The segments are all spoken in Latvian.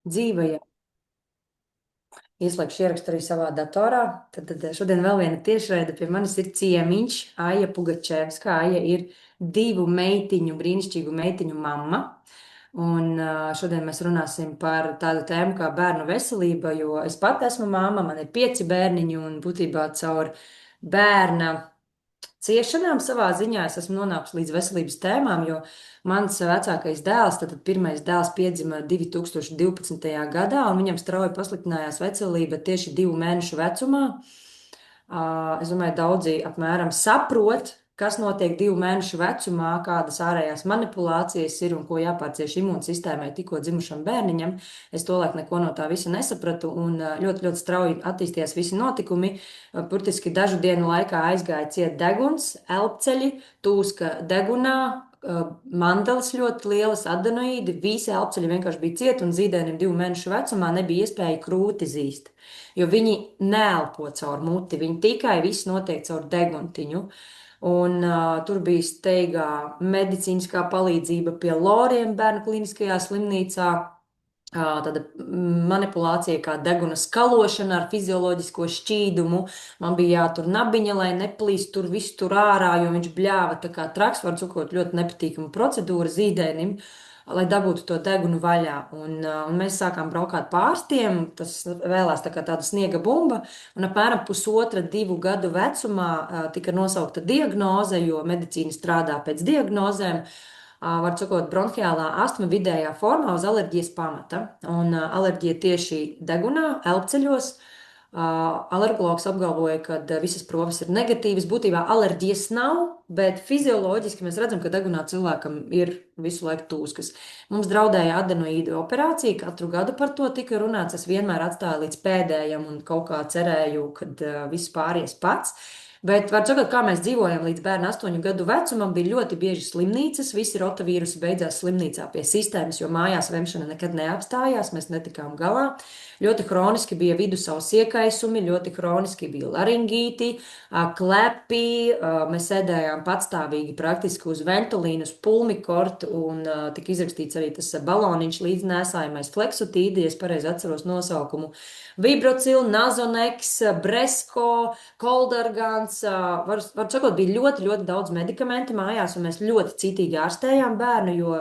dzīvajā. Ieslēgšu ierakstu arī savā datorā. Tad šodien vēl viena tiešraide pie manis ir ciemiņš, Aija Pugačevska. Aija ir divu meitiņu, brīnišķīgu meitiņu mamma. Šodien mēs runāsim par tādu tēmu kā bērnu veselība, jo es pat esmu mamma, man ir 5 bērniņi un būtībā caur bērna ciešanām savā ziņā es esmu nonākusi līdz veselības tēmām, jo mans vecākais dēls, tad pirmais dēls piedzima 2012. gadā, un viņam strauji pasliktinājās veselība tieši 2 mēnešu vecumā. Es domāju, daudzi apmēram saprot, kas notiek 2 mēnešu vecumā, kādas ārējās manipulācijas ir un ko jāpārcieš imūnsistēmai tikko dzimušam bērniņam. Es tolaik neko no tā visa nesapratu, un ļoti, ļoti strauji attīstījās visi notikumi. Burtiski dažu dienu laikā aizgāja ciet deguns, elpceļi, tūska degunā, mandeles ļoti lielas, adenoīdi, visi elpceļi vienkārši bija cieti, un zīdainim 2 mēnešu vecumā nebija iespēja krūti zīst, jo viņi neelpo caur muti, viņi tikai viss notiek caur deguntiņu. Tur bija steigā medicīniskā palīdzība pie loriem bērnu kliniskajā slimnīcā. Tāda manipulācija kā deguna skalošana ar fizioloģisko šķīdumu. Man bija jātur nabiņa, lai neplīst tur viss tur ārā, jo viņš bļāva tā kā traks, var sakot, ļoti nepatīkama procedūra zīdainim, lai dabūtu to degunu vaļā. Un mēs sākām braukāt pārstiem, tas vēlās tā kā tāda sniega bumba, un apmēram 1,5–2 gadu vecumā tika nosaukta diagnoze, jo medicīna strādā pēc diagnozēm. Var sakot, bronhiālā astma vidējā formā uz alerģijas pamata. Un alerģija tieši degunā, elpceļos. Alergologs apgalvoja, ka visas proves ir negatīvas. Būtībā alerģijas nav, bet fizioloģiski mēs redzam, ka degunā cilvēkam ir visu laiku tūskas. Mums draudēja adenoīdu operācija, katru gadu par to tika runāts. Es vienmēr atstāju līdz pēdējam un kaut kā cerēju, kad viss pāries pats. Bet, var sakot, kā mēs dzīvojam līdz bērna 8 gadu vecumam, bija ļoti bieži slimnīcas. Visi rotavīrusi beidzās slimnīcā pie sistēmas, jo mājās vemšana nekad neapstājās, mēs netikām galā. Ļoti hroniski bija vidusauss iekaisumi, ļoti hroniski bija laringīti, klepi. Mēs sēdējām patstāvīgi praktiski uz ventolīnu, uz pulmikortu, un tika izrakstīts arī tas baloniņš līdznēsājamais fleksotīdi, ja es pareizi atceros nosaukumu. Vibrocil, Nazonex, Bresko, Koldargans. Var sakot, bija ļoti, ļoti daudz medikamentu mājās, un mēs ļoti citīgi ārstējām bērnu, jo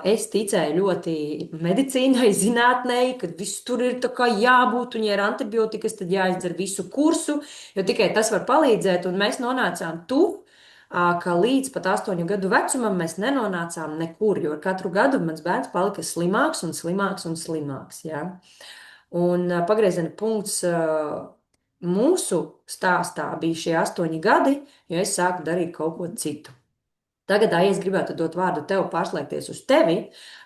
es ticēju ļoti medicīnai, zinātnei, kad viss tur ir tā kā jābūt, un ja ir antibiotikas, tad jāizdzer visu kursu, jo tikai tas var palīdzēt, un mēs nonācām tur, ka līdz pat 8 gadu vecumam mēs nenonācām nekur, jo ar katru gadu mans bērns palika slimāks un slimāks un slimāks. Ja? Un pagrieziena punkts mūsu stāstā bija šie 8 gadi, jo es sāku darīt kaut ko citu. Tagad, es gribētu dot vārdu tev, pārslēgties uz tevi.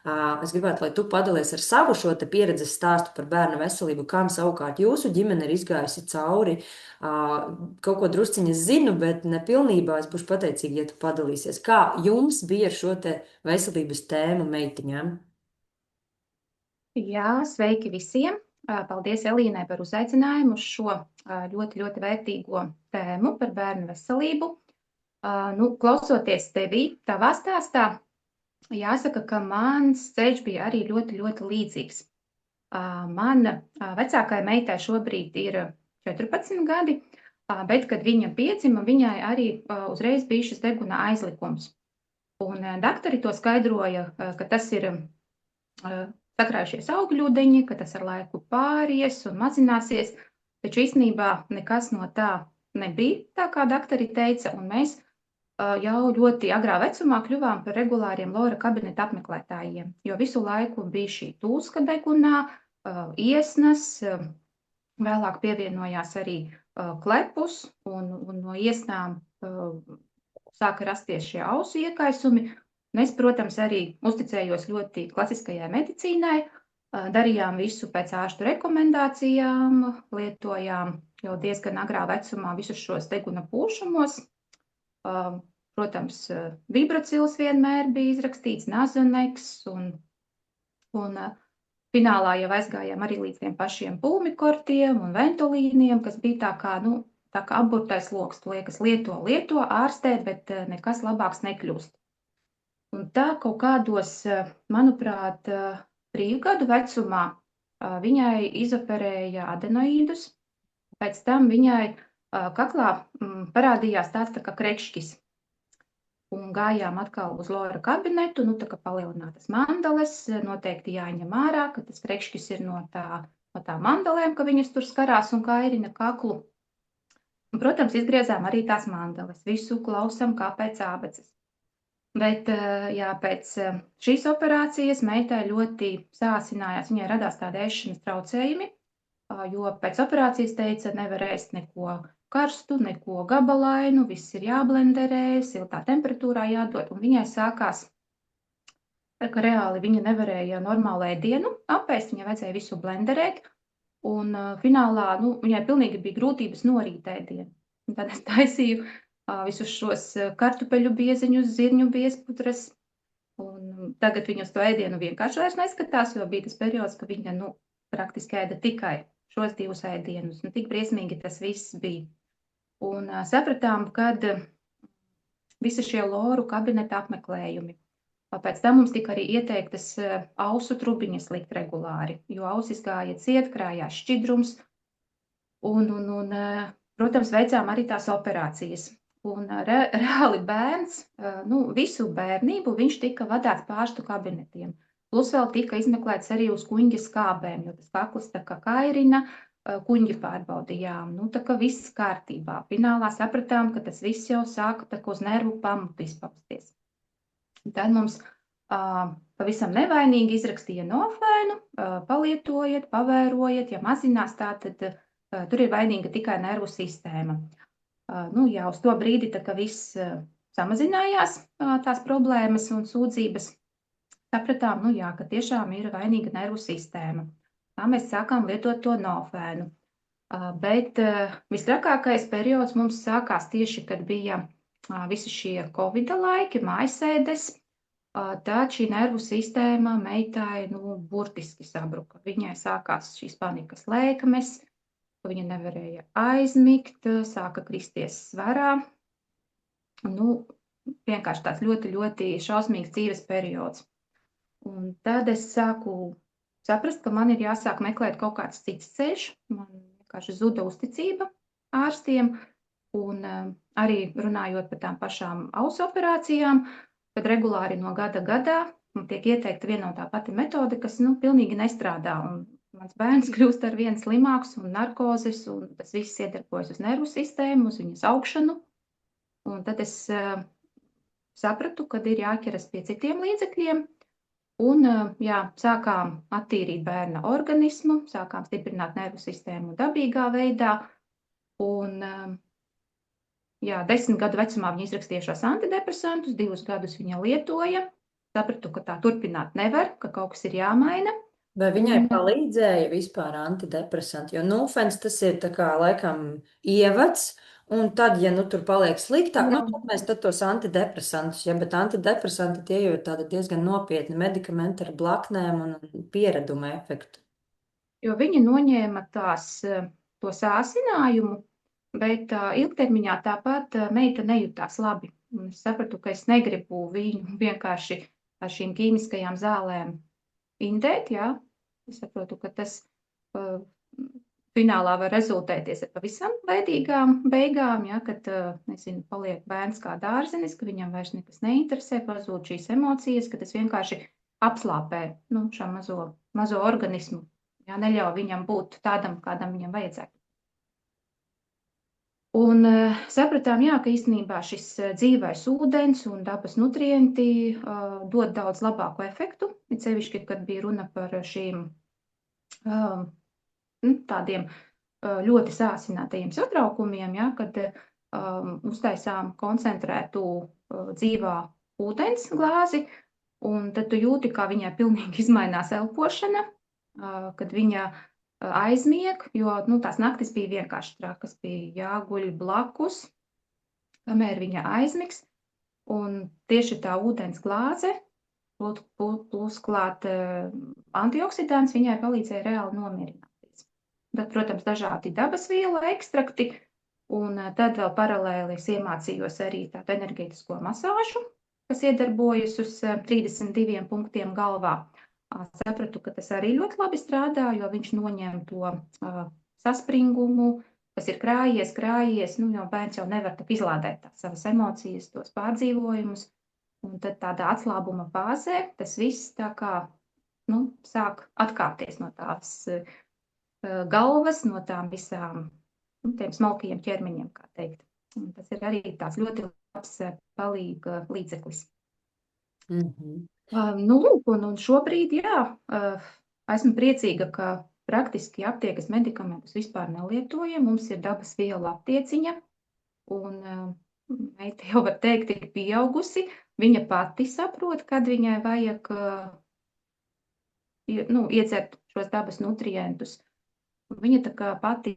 Es gribētu, lai tu padalies ar savu šo pieredzes stāstu par bērnu veselību, kam savukārt jūsu ģimene ir izgājusi cauri. Kaut ko drusciņi zinu, bet nepilnībā es būšu pateicīga, ja tu padalīsies. Kā jums bija ar šo veselības tēmu meitiņām? Jā, sveiki visiem! Paldies Elīnai par uzaicinājumu uz šo ļoti, ļoti vērtīgo tēmu par bērnu veselību. Klausoties tevī, tavā stāstā, jāsaka, ka mans ceļš bija arī ļoti, ļoti līdzīgs. Mana vecākajai meitai šobrīd ir 14 gadi, bet, kad viņa piedzima, viņai arī uzreiz bija šis deguna aizlikums. Un daktori to skaidroja, ka tas ir sakrājušies augļūdeņi, ka tas ar laiku pāries un mazināsies, taču īstenībā nekas no tā nebija, tā kā daktori teica, un mēs jau ļoti agrā vecumā kļuvām par regulāriem Lora kabineta apmeklētājiem, jo visu laiku bija šī tūska degunā, iesnas, vēlāk pievienojās arī klepus, un no iesnām sāka rasties šie ausu iekaisumi. Un es, protams, arī uzticējos ļoti klasiskajai medicīnai, darījām visu pēc ārstu rekomendācijām, lietojām jau diezgan agrā vecumā visus šos deguna pūšamos. Protams, vibrocils vienmēr bija izrakstīts, Nazonex, un finālā jau aizgājām arī līdz tiem pašiem pulmikortiem un ventolīniem, kas bija tā kā apburtais loks, liekas, lieto, ārstē, bet nekas labāks nekļūst. Un tā kaut kādos, manuprāt, 3 gadu vecumā viņai izoperēja adenoīdus, pēc tam viņai kaklā parādījās tāds tā kā krekšķis. Un gājām atkal uz Lora kabinetu, nu tā kā palielinātas mandales, noteikti jāņem ārā, ka tas krekšķis ir no tām mandalēm, ka viņas tur skarās un kairina kaklu. Un, protams, izgriezām arī tās mandeles, visu klausam kā pēc ābeces. Bet, jā, pēc šīs operācijas meitai ļoti sāsinājās, viņai radās tādi ēšanas traucējumi, jo pēc operācijas teica, nevar ēst neko karstu, neko gabalainu, viss ir jāblenderē, siltā temperatūrā jādod, un viņai sākās, ka reāli viņa nevarēja normālu ēdienu apēst, viņai vajadzēja visu blenderēt, un finālā, nu, viņai pilnīgi bija grūtības norīt ēdienu. Un tad es taisīju visus šos kartupeļu bieziņus, zirņu biezputras, un tagad viņa uz to ēdienu vienkārši vairs neskatās, jo bija tas periods, ka viņa, nu, praktiski ēda tikai šos 2 ēdienus, un tik briesmīgi tas viss bija. Un sapratām, kad visi šie Loru kabineta apmeklējumi, pēc tam mums tika arī ieteiktas ausu trubiņas likt regulāri, jo ausis gāja ciet, krājās šķidrums, un protams, veicām arī tās operācijas. Un reāli bērns, nu, visu bērnību viņš tika vadāts pa ārstu kabinetiem. Plus vēl tika izmeklēts arī uz kuņģa skābēm, jo tas kakls tā kā kairina, kuņģi pārbaudījām. Nu, tā kā viss kārtībā. Finālā sapratām, ka tas viss jau sāka tā kā uz nervu pamatu izpausties. Tad mums pavisam nevainīgi izrakstīja nofēnu, palietojiet, pavērojiet, ja mazinās tā, tad tur ir vainīga tikai nervu sistēma. Nu, jā, uz to brīdi tā kā viss samazinājās tās problēmas un sūdzības. Sapratām, nu jā, ka tiešām ir vainīga nervu sistēma. Tā mēs sākām lietot to nofēnu. Bet visrakākais periods mums sākās tieši, kad bija visi šie Covid laiki, mājasēdes. Tad šī nervu sistēma meitai, nu, burtiski sabruka. Viņai sākās šīs panikas lēkmes, ka viņa nevarēja aizmigt, sāka kristies svarā. Nu, vienkārši tāds ļoti, ļoti šausmīgs dzīves periods. Un tad es sāku saprast, ka man ir jāsāk meklēt kaut kāds cits ceļš. Man vienkārši zuda uzticība ārstiem. Un arī runājot par tām pašām ausu operācijām, kad regulāri no gada gadā man tiek ieteikta viena un tā pati metode, kas, nu, pilnīgi nestrādā. Un mans bērns kļūst ar vien slimāks un narkozes, un tas viss iedarbojas uz nervu sistēmu, uz viņas augšanu. Un tad es sapratu, kad ir jāķeras pie citiem līdzekļiem. Un, jā, sākām attīrīt bērna organismu, sākām stiprināt nervu sistēmu dabīgā veidā. Un, jā, 10 gadu vecumā viņa izrakstīja šos antidepresantus, 2 gadus viņa lietoja. Sapratu, ka tā turpināt nevar, ka kaut kas ir jāmaina. Vai viņai palīdzēja vispār antidepresanti? Jo nofens tas ir tā kā laikam ievads, un tad, ja nu tur paliek sliktāk, nu tad mēs tad tos antidepresantus, ja, bet antidepresanti tie jau ir tādi diezgan nopietni medikamenti ar blaknēm un piereduma efektu. Jo viņi noņēma to sāsinājumu, bet ilgtermiņā tāpat meita nejūtās labi. Un es sapratu, ka es negribu viņu vienkārši ar šīm ķīmiskajām zālēm indēt, jā. Es saprotu, ka tas finālā var rezultēties ar pavisam veidīgām beigām, ja, kad, nezinu, paliek bērns kā dārzenis, ka viņam vairs nekas neinteresē, pazūd šīs emocijas, ka tas vienkārši apslāpē, nu, šo mazo organismu, ja, neļauj viņam būt tādam, kādam viņam vajadzētu. Un sapratām, jā, ka īstenībā šis dzīvais ūdens un dabas nutrienti dod daudz labāku efektu, it sevišķi, kad bija runa par šīm tādiem ļoti sāsinātajiem satraukumiem, ja, kad uztaisām koncentrētu dzīvā ūdens glāzi, un tad tu jūti, kā viņai pilnīgi izmainās elpošana, kad viņa aizmieg, jo, nu, tās naktis bija vienkārši trakas, bija jāguļ blakus, kamēr viņa aizmigs, un tieši tā ūdens glāze, plus klāt antioksidants, viņai palīdzēja reāli nomierināties. Tad, protams, dažādi dabas vielu ekstrakti, un tad vēl paralēli es iemācījos arī tādu enerģētisko masāžu, kas iedarbojas uz 32 punktiem galvā. sapratu, ka tas arī ļoti labi strādā, jo viņš noņem to saspringumu, kas ir krājies, nu, jo bērns jau nevar tak izlādēt tās savas emocijas, tos pārdzīvojumus. Un tad tādā atslābuma fāzē tas viss tā kā, nu, sāk atkāpties no tās galvas, no tām visām, nu, tiem smalkajiem ķermeņiem, kā teikt. Un tas ir arī tāds ļoti labs palīga līdzeklis. Nu, lūk, un šobrīd, jā, esmu priecīga, ka praktiski aptiekas medikamentus vispār nelietojam. Mums ir dabas vielu aptieciņa, un meita jau var teikt, ir pieaugusi. Viņa pati saprot, kad viņai vajag iedzert šos dabas nutrientus. Viņa tā kā pati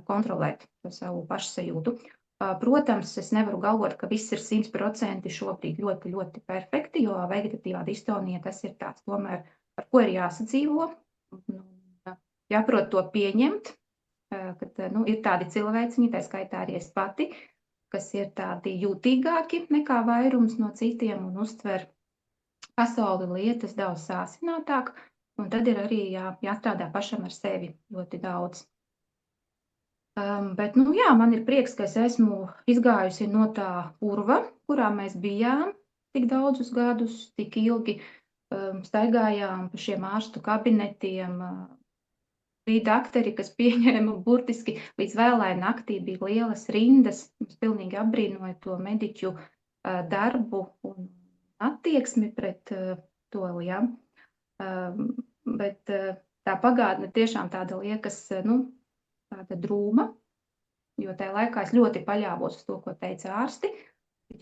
kontrolēt šo savu pašsajūtu. Protams, es nevaru galvot, ka viss ir 100% šobrīd ļoti, ļoti perfekti, jo vegetatīvā distonija tas ir tāds tomēr, ar ko ir jāsadzīvo, jāprot to pieņemt, kad ir tādi cilvēciņi, tā skaitā arī es pati, kas ir tādi jūtīgāki nekā vairums no citiem un uztver pasauli lietas daudz sāsinātāk, un tad ir arī jāstrādā pašam ar sevi ļoti daudz. Bet, nu jā, man ir prieks, ka es esmu izgājusi no tā purva, kurā mēs bijām tik daudzus gadus, tik ilgi staigājām pa šiem ārstu kabinetiem. Bija dakteri, kas pieņēma burtiski līdz vēlai naktī, bija lielas rindas. Es pilnīgi apbrīnoju to mediķu darbu un attieksmi pret to, jā. Bet tā pagātne tiešām tāda liekas, nu, tāda drūma, jo tajā laikā es ļoti paļāvos uz to, ko teica ārsti.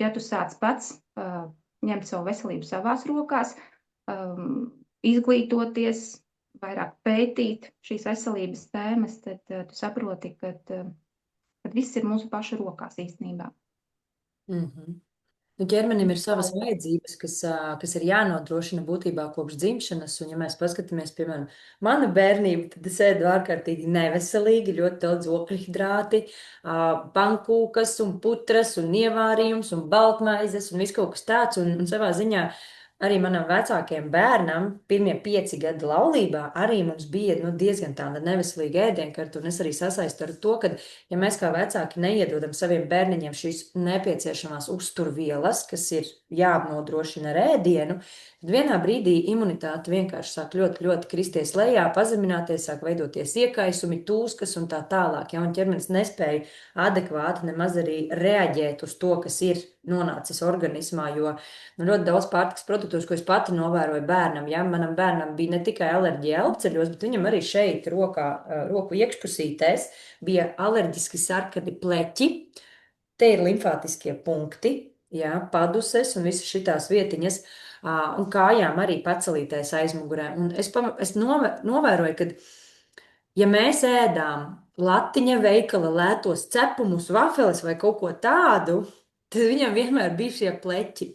Ja tu sāc pats ņemt savu veselību savās rokās, izglītoties, vairāk pētīt šīs veselības tēmas, tad tu saproti, ka viss ir mūsu pašu rokās īstenībā. Nu, ķermenim ir savas vajadzības, kas ir jānodrošina būtībā kopš dzimšanas. Un, ja mēs paskatāmies, piemēram, mana bērnība, tad es ēdu ārkārtīgi neveselīgi, ļoti daudz ogļhidrāti, pankūkas un putras un ievārījums un baltmaizes un viss kaut kas tāds. Un savā ziņā arī manam vecākajam bērnam, pirmie 5 gadi laulībā, arī mums bija diezgan tāda neveselīga ēdienkarta. Un es arī sasaistu ar to, ka, ja mēs kā vecāki neiedodam saviem bērniņiem šīs nepieciešamās uzturvielas, kas ir jānodrošina ar ēdienu, tad vienā brīdī imunitāte vienkārši sāk ļoti, ļoti kristies lejā, pazemināties, sāk veidoties iekaisumi, tūskas un tā tālāk. Ja, un ķermenis nespēja adekvāti nemaz arī reaģēt uz to, kas ir nonācis organismā, jo ļoti daudz pārtikas produktos, ko es pati novēroju bērnam, ja manam bērnam bija ne tikai alerģija elpceļos, bet viņam arī šeit roku iekšpusītēs bija alerģiski sarkani pleķi. Te ir limfātiskie punkti, ja, paduses un visas šitās vietiņas, un kājām arī pacelītais aizmugurē. Un es novēroju, ka ja mēs ēdām latiņa veikala lētos cepumus, vafeles vai kaut ko tādu, tad viņam vienmēr bija šie pleķi.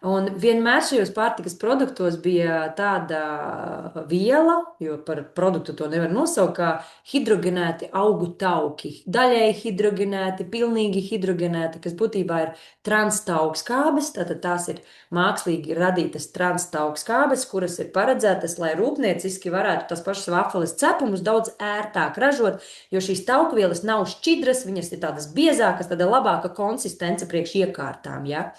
Un vienmēr šajos pārtikas produktos bija tāda viela, jo par produktu to nevar nosaukt, kā hidrogenēti augu tauki. Daļēji hidrogenēti, pilnīgi hidrogenēti, kas būtībā ir transtaugskābes. Tātad tās ir mākslīgi radītas transtaugskābes, kuras ir paredzētas, lai rūpnieciski varētu tas pašas vafeles cepumus daudz ērtāk ražot, jo šīs taukvielas nav šķidras, viņas ir tādas biezākas, tāda labāka konsistence priekš iekārtām, ja?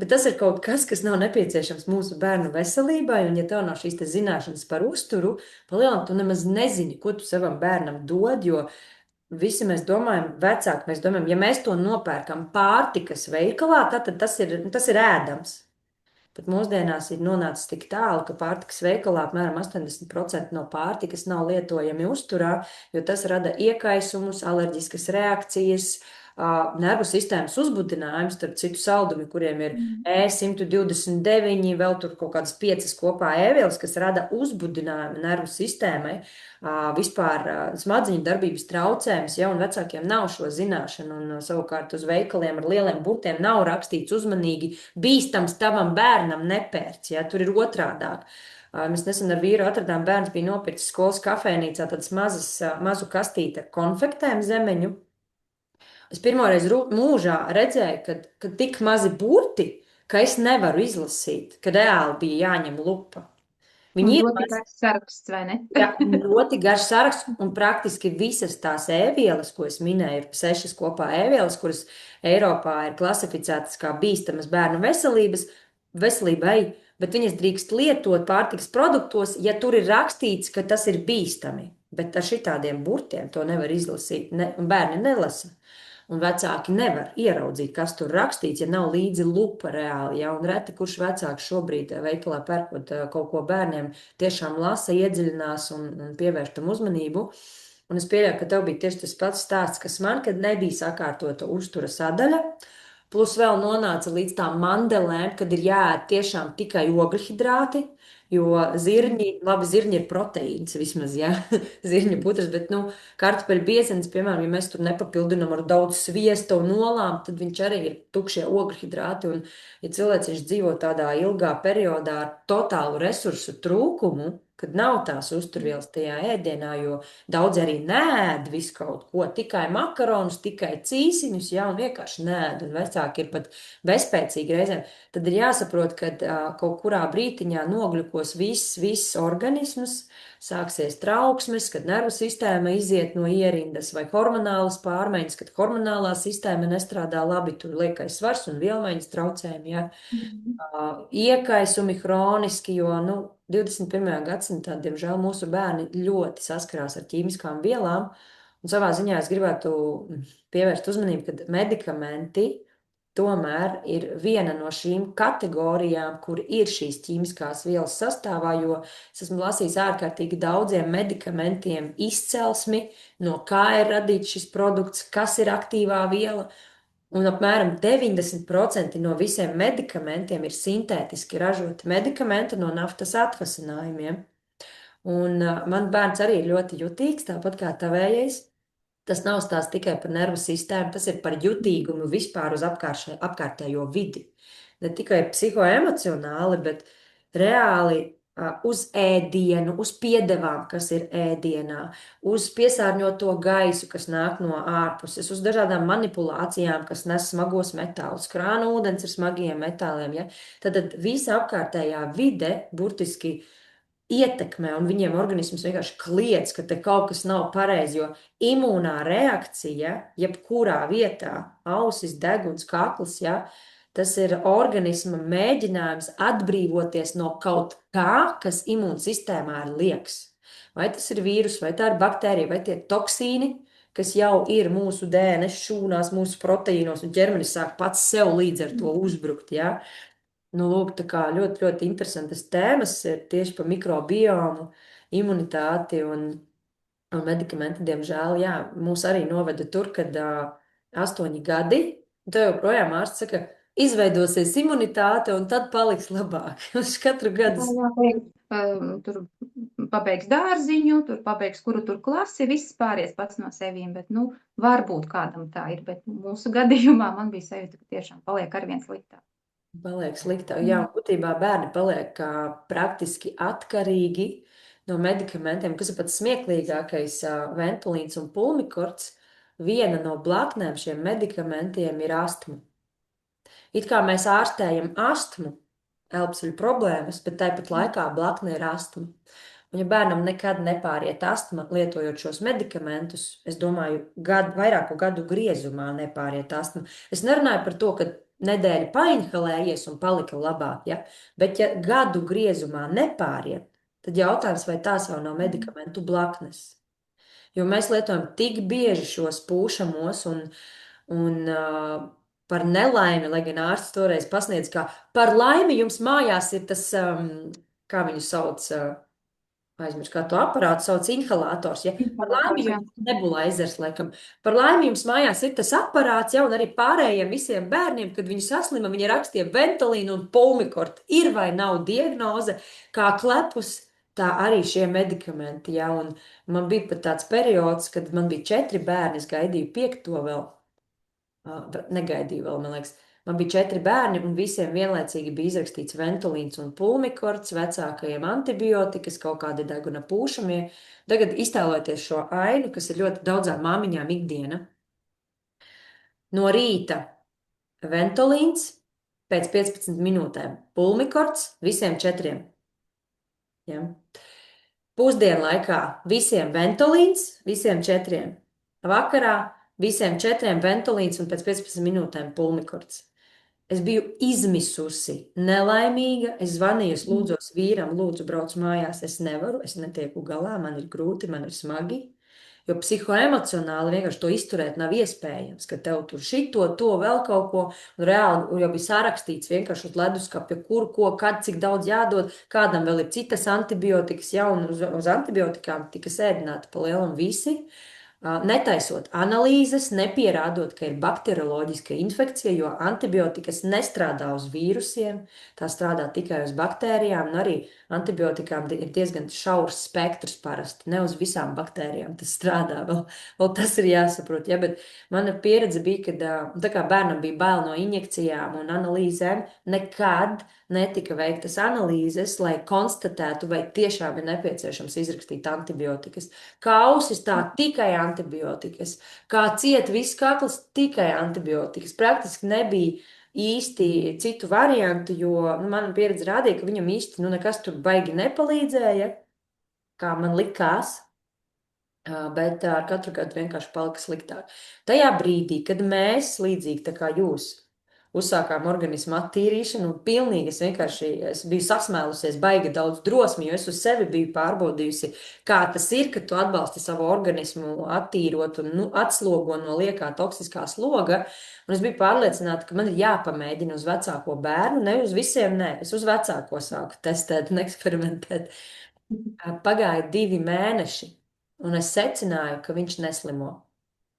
Bet tas ir kaut kas, kas nav nepieciešams mūsu bērnu veselībai, un ja tev nav šīs zināšanas par uzturu, palielam tu nemaz nezini, ko tu savam bērnam dod, jo visi mēs domājam, vecāki mēs domājam, ja mēs to nopērkam pārtikas veikalā, tad tas ir ēdams. Bet mūsdienās ir nonācis tik tālu, ka pārtikas veikalā apmēram 80% no pārtikas nav lietojami uzturā, jo tas rada iekaisumus, alerģiskas reakcijas, nervu sistēmas uzbudinājums, starp citu saldumi, kuriem ir E129, vēl tur kaut kādas 5 kopā ēvielas, kas rada uzbudinājumu nervu sistēmai, vispār smadziņu darbības traucējumus, ja, un vecākiem nav šo zināšanu, un savukārt uz veikaliem ar lieliem burtiem nav rakstīts uzmanīgi, bīstams tavam bērnam nepērc, ja, tur ir otrādāk. Mēs nesen ar vīru atradām, bērns bija nopircis skolas kafejnīcā tādas mazu kastīti ar konfektēm zemeņu. Es pirmoreiz mūžā redzēju, ka tik mazi burti, ka es nevaru izlasīt, ka reāli bija jāņem lupa. Un Viņi ļoti ir garš saraksts, vai ne? jā, ļoti garš saraksts, un praktiski visas tās ēvielas, ko es minēju, ir 6 kopā ēvielas, kuras Eiropā ir klasificētas kā bīstamas bērnu veselībai, bet viņas drīkst lietot pārtikas produktos, ja tur ir rakstīts, ka tas ir bīstami. Bet ar šitādiem burtiem to nevar izlasīt, un bērni nelasa. Un vecāki nevar ieraudzīt, kas tur rakstīts, ja nav līdzi lupa reāli. Ja? Un reti kurš vecāks šobrīd veikalā pērkot kaut ko bērniem, tiešām lasa, iedziļinās un pievērš tam uzmanību. Un es pieļauju, ka tev bija tieši tas pats stāsts, kas man, kad nebija sakārtota uztura sadaļa. Plus vēl nonāca līdz tām mandelēm, kad ir jāēd tiešām tikai ogļhidrāti, jo zirņi ir proteīns vismaz, jā, zirņu putras, bet, nu, kartupeļu biezens, piemēram, ja mēs tur nepapildinām ar daudz sviesta un olām, tad viņš arī ir tukšie ogļhidrāti, un, ja cilvēks dzīvo tādā ilgā periodā ar totālu resursu trūkumu, kad nav tās uzturvielas tajā ēdienā, jo daudz arī nēd visu kaut ko, tikai makaronus, tikai cīsiņus, jā, un vienkārši nēd, un vecāki ir pat bezspēcīgi reizēm, tad ir jāsaprot, ka kaut kurā brītiņā nogļukos viss organisms, sāksies trauksmes, kad nervu sistēma iziet no ierindas vai hormonālas pārmaiņas, kad hormonālā sistēma nestrādā labi, tur liekais svars un vielmaiņas traucējumi, jā. Mhm. Iekaisumi hroniski, jo, nu, 21. gadsimtā, diemžēl, mūsu bērni ļoti saskarās ar ķīmiskām vielām, un savā ziņā es gribētu pievērst uzmanību, ka medikamenti tomēr ir viena no šīm kategorijām, kur ir šīs ķīmiskās vielas sastāvā, jo es esmu lasījis ārkārtīgi daudziem medikamentiem izcelsmi, no kā ir radīts šis produkts, kas ir aktīvā viela, un apmēram 90% no visiem medikamentiem ir sintētiski ražoti medikamenti no naftas atvasinājumiem. Un man bērns arī ir ļoti jutīgs, tāpat kā tavējais. Tas nav stāsts tikai par nervu sistēmu, tas ir par jutīgumu vispār uz apkārtējo vidi. Ne tikai psihoemocionāli, bet reāli uz ēdienu, uz piedevām, kas ir ēdienā, uz piesārņoto gaisu, kas nāk no ārpuses, uz dažādām manipulācijām, kas nes smagos metālus. Krāna ūdens ar smagiem metāliem. Ja? Tad visa apkārtējā vide burtiski ietekmē, un viņiem organisms vienkārši kliedz, ka te kaut kas nav pareizi, jo imūnā reakcija, jebkurā vietā, ausis, deguns, kakls, ja, tas ir organisma mēģinājums atbrīvoties no kaut kā, kas imūnsistēmā ir lieks. Vai tas ir vīrus, vai tā ir baktērija, vai tie ir toksīni, kas jau ir mūsu DNS šūnās, mūsu proteīnos, un ķermenis sāk pats sev līdz ar to uzbrukt, ja. Nu, lūk, tā kā ļoti, ļoti interesantas tēmas ir tieši par mikrobiomu, imunitāti un medikamenti, diemžēl, jā, mūs arī noveda tur, kad 8 gadi, un tev joprojām ārsts saka, izveidosies imunitāte un tad paliks labāk. Uz katru gadu. Tur pabeigs dārziņu, tur pabeigs kuru tur klasi, viss pāries pats no sevīm, bet, nu, varbūt kādam tā ir, bet mūsu gadījumā man bija sajūta, ka tiešām paliek arvien sliktāk. Paliek sliktāk. Jā, būtībā bērni paliek praktiski atkarīgi no medikamentiem, kas ir pats smieklīgākais ventulīns un pulmikorts. Viena no blaknēm šiem medikamentiem ir astma. It kā mēs ārstējam astmu, elpsveļu problēmas, bet tāpat laikā blakne ir astma. Un ja bērnam nekad nepāriet astma, lietojot šos medikamentus, es domāju, vairāku gadu griezumā nepāriet astma. Es nerunāju par to, ka nedēļa painhalējies un palika labāk, ja? Bet ja gadu griezumā nepāriet, tad jautājums, vai tās jau nav medikamentu blaknes. Jo mēs lietojam tik bieži šos pūšamos un par nelaimi, lai gan ārsts toreiz pasniedz, ka par laimi jums mājās ir tas, kā viņu sauc, aizmirst, kā to aparātu sauc, inhalators. Ja? Par laimi jums nebulaizers, laikam. Par laimi jums mājās ir tas aparāts, ja, un arī pārējiem visiem bērniem, kad viņi saslima, viņi rakstīja ventolīnu un pulmikortu. Ir vai nav diagnoze, kā klepus, tā arī šie medikamenti. Ja? Un man bija pat tāds periods, kad man bija 4 bērni, es gaidīju 5. vēl. Negaidīju vēl, man liekas. Man bija 4 bērni, un visiem vienlaicīgi bija izrakstīts ventolīns un pulmikorts, vecākajiem antibiotikas, kaut kādi deguna pūšamie. Tagad iztēlojieties šo ainu, kas ir ļoti daudzām māmiņām ikdiena. No rīta ventolīns, pēc 15 minūtēm pulmikorts visiem 4. Ja? Pusdienlaikā visiem ventolīns, visiem 4. Vakarā visiem 4 ventolīns un pēc 15 minūtēm pulmikorts. Es biju izmisusi, nelaimīga. Es zvanīju, es lūdzos vīram, lūdzu, brauc mājās. Es nevaru, es netieku galā, man ir grūti, man ir smagi. Jo psihoemocionāli vienkārši to izturēt nav iespējams, ka tev tur šito, to, vēl kaut ko. Un reāli jau bija sārakstīts vienkārši uz leduskapja, kur, ko, kad, cik daudz jādod. Kādam vēl ir citas antibiotikas, jaunu uz antibiotikām tika sēdināti pa lielam visi. Netaisot analīzes, nepierādot, ka ir bakterioloģiska infekcija, jo antibiotikas nestrādā uz vīrusiem, tā strādā tikai uz baktērijām, un arī antibiotikām ir diezgan šaurs spektrs parasti, ne uz visām baktērijām tas strādā, vēl tas ir jāsaprot, ja, bet mana pieredze bija, ka tā kā bērnam bija bail no injekcijām un analīzēm, nekad netika veiktas analīzes, lai konstatētu, vai tiešām ir nepieciešams izrakstīt antibiotikas. Kā ausis, tā tikai antibiotikas. Kā ciet viss kakls, tikai antibiotikas. Praktiski nebija īsti citu variantu, jo mana pieredze rādīja, ka viņam īsti nekas tur baigi nepalīdzēja, kā man likās. Bet ar katru gadu vienkārši palika sliktāk. Tajā brīdī, kad mēs, līdzīgi tā kā jūs, uzsākām organismu attīrīšanu, un pilnīgi es biju sasmēlusies, baigi daudz drosmi, jo es uz sevi biju pārbaudījusi, kā tas ir, ka tu atbalsti savu organismu attīrot un atslogo no liekā toksiskā sloga. Un es biju pārliecināta, ka man ir jāpamēģina uz vecāko bērnu, ne uz visiem, ne. Es uz vecāko sāku testēt un eksperimentēt. Pagāja 2 mēneši, un es secināju, ka viņš neslimo.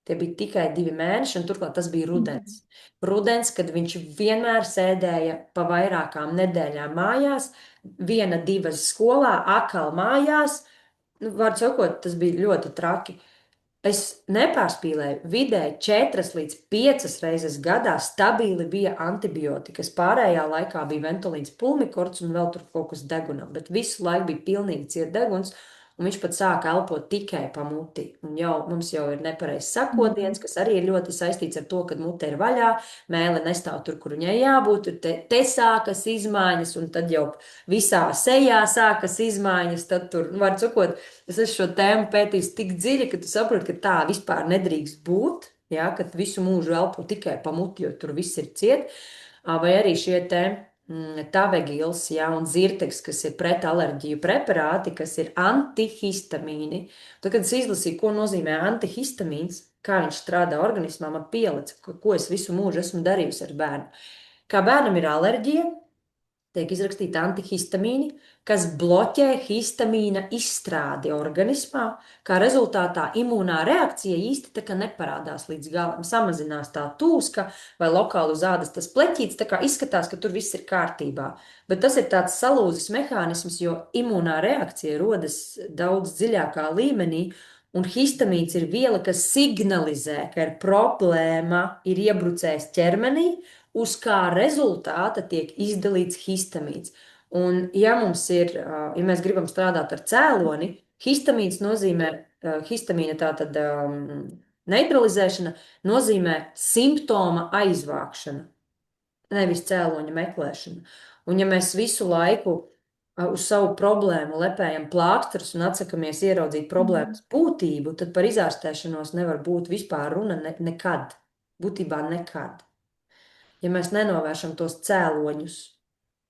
Tie bija tikai 2 mēneši, un turklāt tas bija rudens. Rudens, kad viņš vienmēr sēdēja pa vairākām nedēļām mājās, 1, 2 skolā, atkal mājās. Vārdu sakot, tas bija ļoti traki. Es nepārspīlēju, vidēji 4 līdz 5 reizes gadā stabili bija antibiotikas. Pārējā laikā bija ventolīns pulmikorts un vēl tur kaut kas degunam, bet visu laiku bija pilnīgi ciet deguns. Un viņš pat sāka elpot tikai pa muti. Un mums jau ir nepareizs sakodiens, kas arī ir ļoti saistīts ar to, ka mute ir vaļā, mēle nestāv tur, kur viņai jābūt, te sākas izmaiņas, un tad jau visā sejā sākas izmaiņas. Tad tur, var sakot, es esmu šo tēmu pētījis tik dziļi, ka tu saproti, ka tā vispār nedrīkst būt, ja, ka visu mūžu elpo tikai pa muti, jo tur viss ir ciet. Vai arī šie tēmi. Tavegils, ja, un zirtegs, kas ir pretalerģiju preparāti, kas ir antihistamīni. Tad, kad es izlasīju, ko nozīmē antihistamīns, kā viņš strādā organismā, man pielica, ko es visu mūžu esmu darījusi ar bērnu. Kā bērnam ir alerģija, tiek izrakstīta antihistamīni, kas bloķē histamīna izstrādi organismā, kā rezultātā imūnā reakcija īsti tā kā neparādās līdz galam, samazinās tā tūska vai lokāli uz ādas tas pleķīts, tā kā izskatās, ka tur viss ir kārtībā. Bet tas ir tāds salūzis mehānisms, jo imūnā reakcija rodas daudz dziļākā līmenī, un histamīns ir viela, kas signalizē, ka ir problēma, ir iebrucējis ķermenī, uz kā rezultāta tiek izdalīts histamīns. Un, ja mēs gribam strādāt ar cēloni, histamīns nozīmē, histamīna tātad neutralizēšana nozīmē simptoma aizvākšana, nevis cēloņa meklēšana. Un ja mēs visu laiku uz savu problēmu lepējam plāksterus un atsakamies ieraudzīt problēmas būtību, tad par izārstēšanos nevar būt vispār runa nekad. Būtībā nekad. Ja mēs nenovēršam tos cēloņus,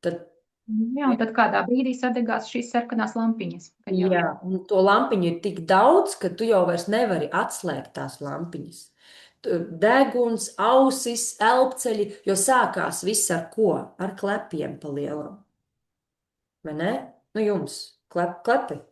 tad... Jā, un tad kādā brīdī sadegās šīs sarkanās lampiņas. Jā, un to lampiņu ir tik daudz, ka tu jau vairs nevari atslēgt tās lampiņas. Deguns, ausis, elpceļi, jo sākās viss ar ko? Ar klepiem pa lielam. Vai ne? Nu jums, klepi.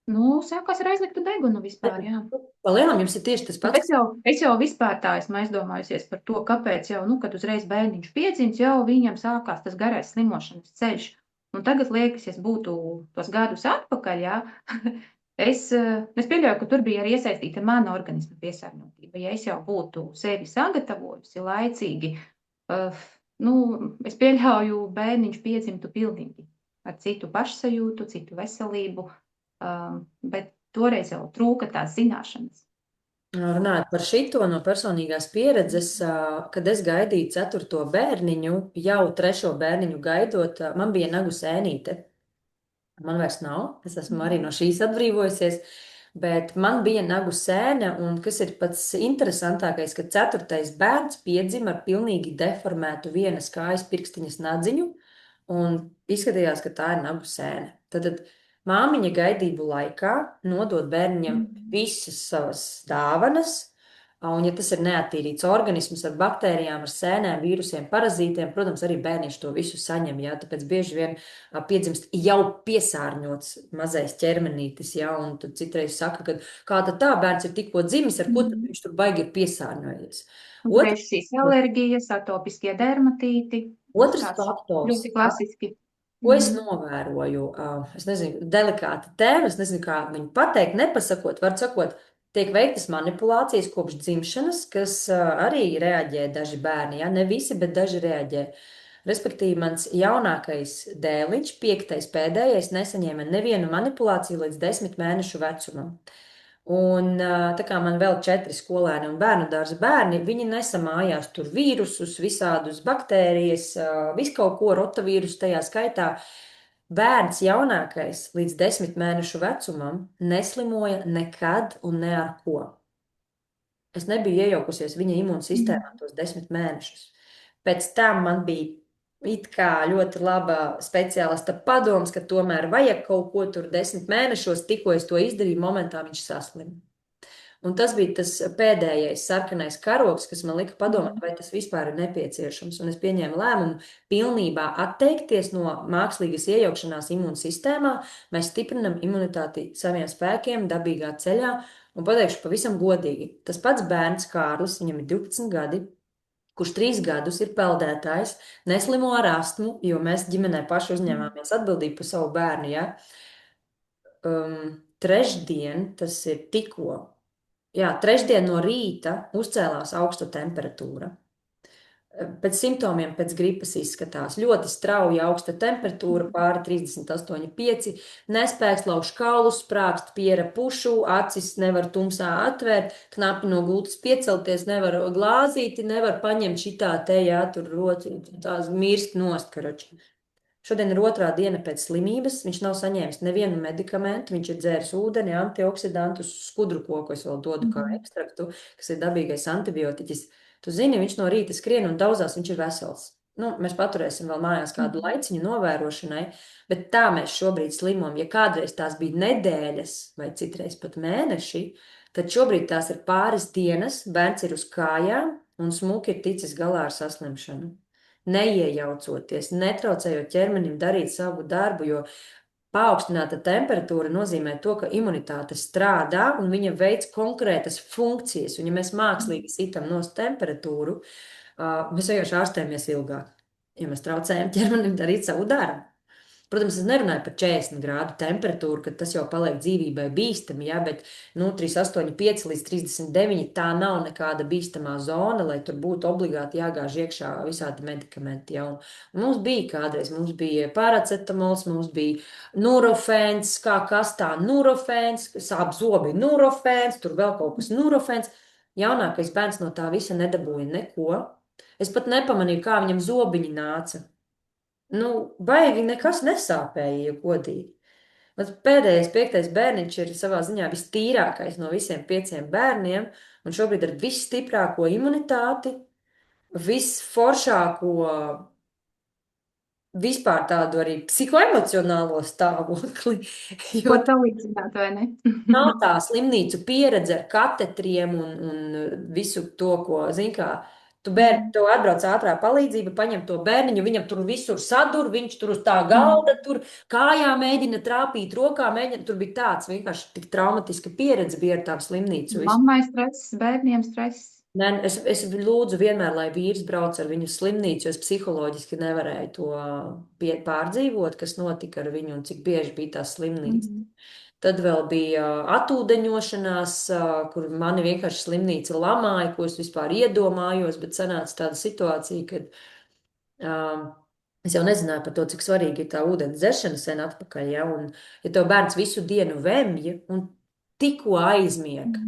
Nu, sākās ar aizliktu degunu vispār, jā. Pa lielam jums ir tieši tas pats. Es jau vispār tā esmu aizdomājusies par to, kāpēc jau, kad uzreiz bērniņš piedzimst, jau viņam sākās tas garais slimošanas ceļš. Un tagad liekas, ja es būtu tos gadus atpakaļ, jā, es pieļauju, ka tur bija arī iesaistīta mana organisma piesārņotība. Ja es jau būtu sevi sagatavojusi laicīgi, es pieļauju, bērniņš piedzimtu pilnīgi ar citu pašsajūtu, citu veselību, bet toreiz jau trūka tās zināšanas. Runājot par šito no personīgās pieredzes, kad es gaidīju ceturto bērniņu, jau trešo bērniņu gaidot, man bija nagu sēnīte. Man vairs nav, es esmu arī no šīs atbrīvojusies, bet man bija nagu sēne, un kas ir pats interesantākais, ka ceturtais bērns piedzima ar pilnīgi deformētu vienas kājas pirkstiņas nadziņu, un izskatījās, ka tā ir nagu sēne. Tad māmiņa gaidību laikā nodod bērniņam visas savas dāvanas, un ja tas ir neattīrīts organisms ar baktērijām, ar sēnēm, vīrusiem, parazītiem, protams, arī bērniņš to visu saņem, jā, tāpēc bieži vien piedzimst jau piesārņots mazais ķermenītis, jā, un tad citreiz saka, ka kā tad tā bērns ir tikko dzimis, ar ko tad viņš tur baigi ir piesārņojies. Un Otrs, šīs alerģijas, atopiskie dermatīti, tas otrs tāds faktors, ļoti klasiski. ko es novēroju, es nezinu, delikāta tēma, es nezinu, kā viņu pateikt, nepasakot, var sakot, tiek veiktas manipulācijas kopš dzimšanas, kas arī reaģē daži bērni, ja, ne visi, bet daži reaģē. Respektīvi, mans jaunākais dēliņš, piektais pēdējais, nesaņēma nevienu manipulāciju līdz 10 mēnešu vecumam. Un tā kā man vēl 4 skolēni un bērnu dārza bērni, viņi nesa mājās tur vīrusus, visādus baktērijas, visu kaut ko, rotavīrusu tajā skaitā. Bērns jaunākais līdz 10 mēnešu vecumam neslimoja nekad un ne ar ko. Es nebiju iejaukusies viņa imūnsistēmā tos 10 mēnešus. Pēc tam man bija it kā ļoti laba speciālista padoms, ka tomēr vajag kaut ko tur 10 mēnešos, tikko es to izdarīju, momentā viņš saslima. Un tas bija tas pēdējais sarkanais karogs, kas man lika padomāt, vai tas vispār ir nepieciešams. Un es pieņēmu lēmumu pilnībā atteikties no mākslīgas iejaukšanās imūnsistēmā. Mēs stiprinam imunitāti saviem spēkiem, dabīgā ceļā. Un pateikšu pavisam godīgi, tas pats bērns Kārlis, viņam ir 12 gadi, kurš 3 gadus ir peldētājs, neslimo ar astmu, jo mēs ģimenē paši uzņēmāmies atbildību par savu bērnu. Ja? Trešdien, tas ir tikko. Jā, trešdien no rīta uzcēlās augsta temperatūra. Pēc simptomiem pēc gripas izskatās ļoti strauja augsta temperatūra, pāri 38,5, nespēks lauž kaulus, sprākst piera pušu, acis nevar tumsā atvērt, knapi no gultas piecelties, nevar glāzīti, nevar paņemt šitā te, jā, tur roci, tās mirst nost, karači. Šodien ir otrā diena pēc slimības. Viņš nav saņēmis nevienu medikamentu. Viņš ir dzēris ūdeni, antioksidantus, skudru koku es vēl dodu kā ekstraktu, kas ir dabīgais antibiotiķis. Tu zini, viņš no rīta skrien un daudzās viņš ir vesels. Nu, mēs paturēsim vēl mājās kādu laiciņu novērošanai, bet tā mēs šobrīd slimojam. Ja kādreiz tās bija nedēļas vai citreiz pat mēneši, tad šobrīd tās ir pāris dienas, bērns ir uz kājām un smuki ir ticis galā ar saslimšanu. Neiejaucoties, netraucējot ķermenim darīt savu darbu, jo paaugstināta temperatūra nozīmē to, ka imunitāte strādā un viņa veic konkrētas funkcijas. Un ja mēs mākslīgi sitam nost temperatūru, mēs vienkārši ārstējamies ilgāk, ja mēs traucējam ķermenim darīt savu darbu. Protams, es nerunāju par 40 grādu temperatūru, kad tas jau paliek dzīvībai bīstami, ja, bet 38,5 līdz 39 tā nav nekāda bīstamā zona, lai tur būtu obligāti jāgāž iekšā visādi medikamenti. Ja. Un mums bija kādreiz, mums bija paracetamols, mums bija nurofēns, kā kastā nurofēns, sāp zobi nurofēns, tur vēl kaut kas nurofēns. Jaunākais bērns no tā visa nedabūja neko. Es pat nepamanīju, kā viņam zobiņi nāca. Nu, baigi nekas nesāpēja, ja godīgi. Mans pēdējais, 5. bērniņš ir savā ziņā vistīrākais no visiem 5 bērniem, un šobrīd ar visstiprāko imunitāti, visforšāko, vispār tādu arī psihoemocionālo stāvokli. Ko Jo salīdzināt, vai ne? nav tā slimnīcu pieredze ar katetriem un visu to, ko, zin kā, tu atbrauc ātrā palīdzība, paņem to bērniņu, viņam tur visur sadur, viņš tur uz tā galda, tur kājā mēģina trāpīt, rokā mēģina, tur bija tāds vienkārši tik traumatiska pieredze bija ar tām slimnīcu. Mammai stress, bērniem stress. Nē, es lūdzu vienmēr, lai vīrs brauc ar viņu uz slimnīcu, jo es psiholoģiski nevarēju to pārdzīvot, kas notika ar viņu un cik bieži bija tās slimnīcas. Tad vēl bija atūdeņošanās, kur mani vienkārši slimnīca lamāja, ko es vispār iedomājos, bet sanāca tāda situācija, kad es jau nezināju par to, cik svarīgi ir tā ūdens dzeršana sen atpakaļ, ja, un ja tev bērns visu dienu vemja un tikko aizmieg,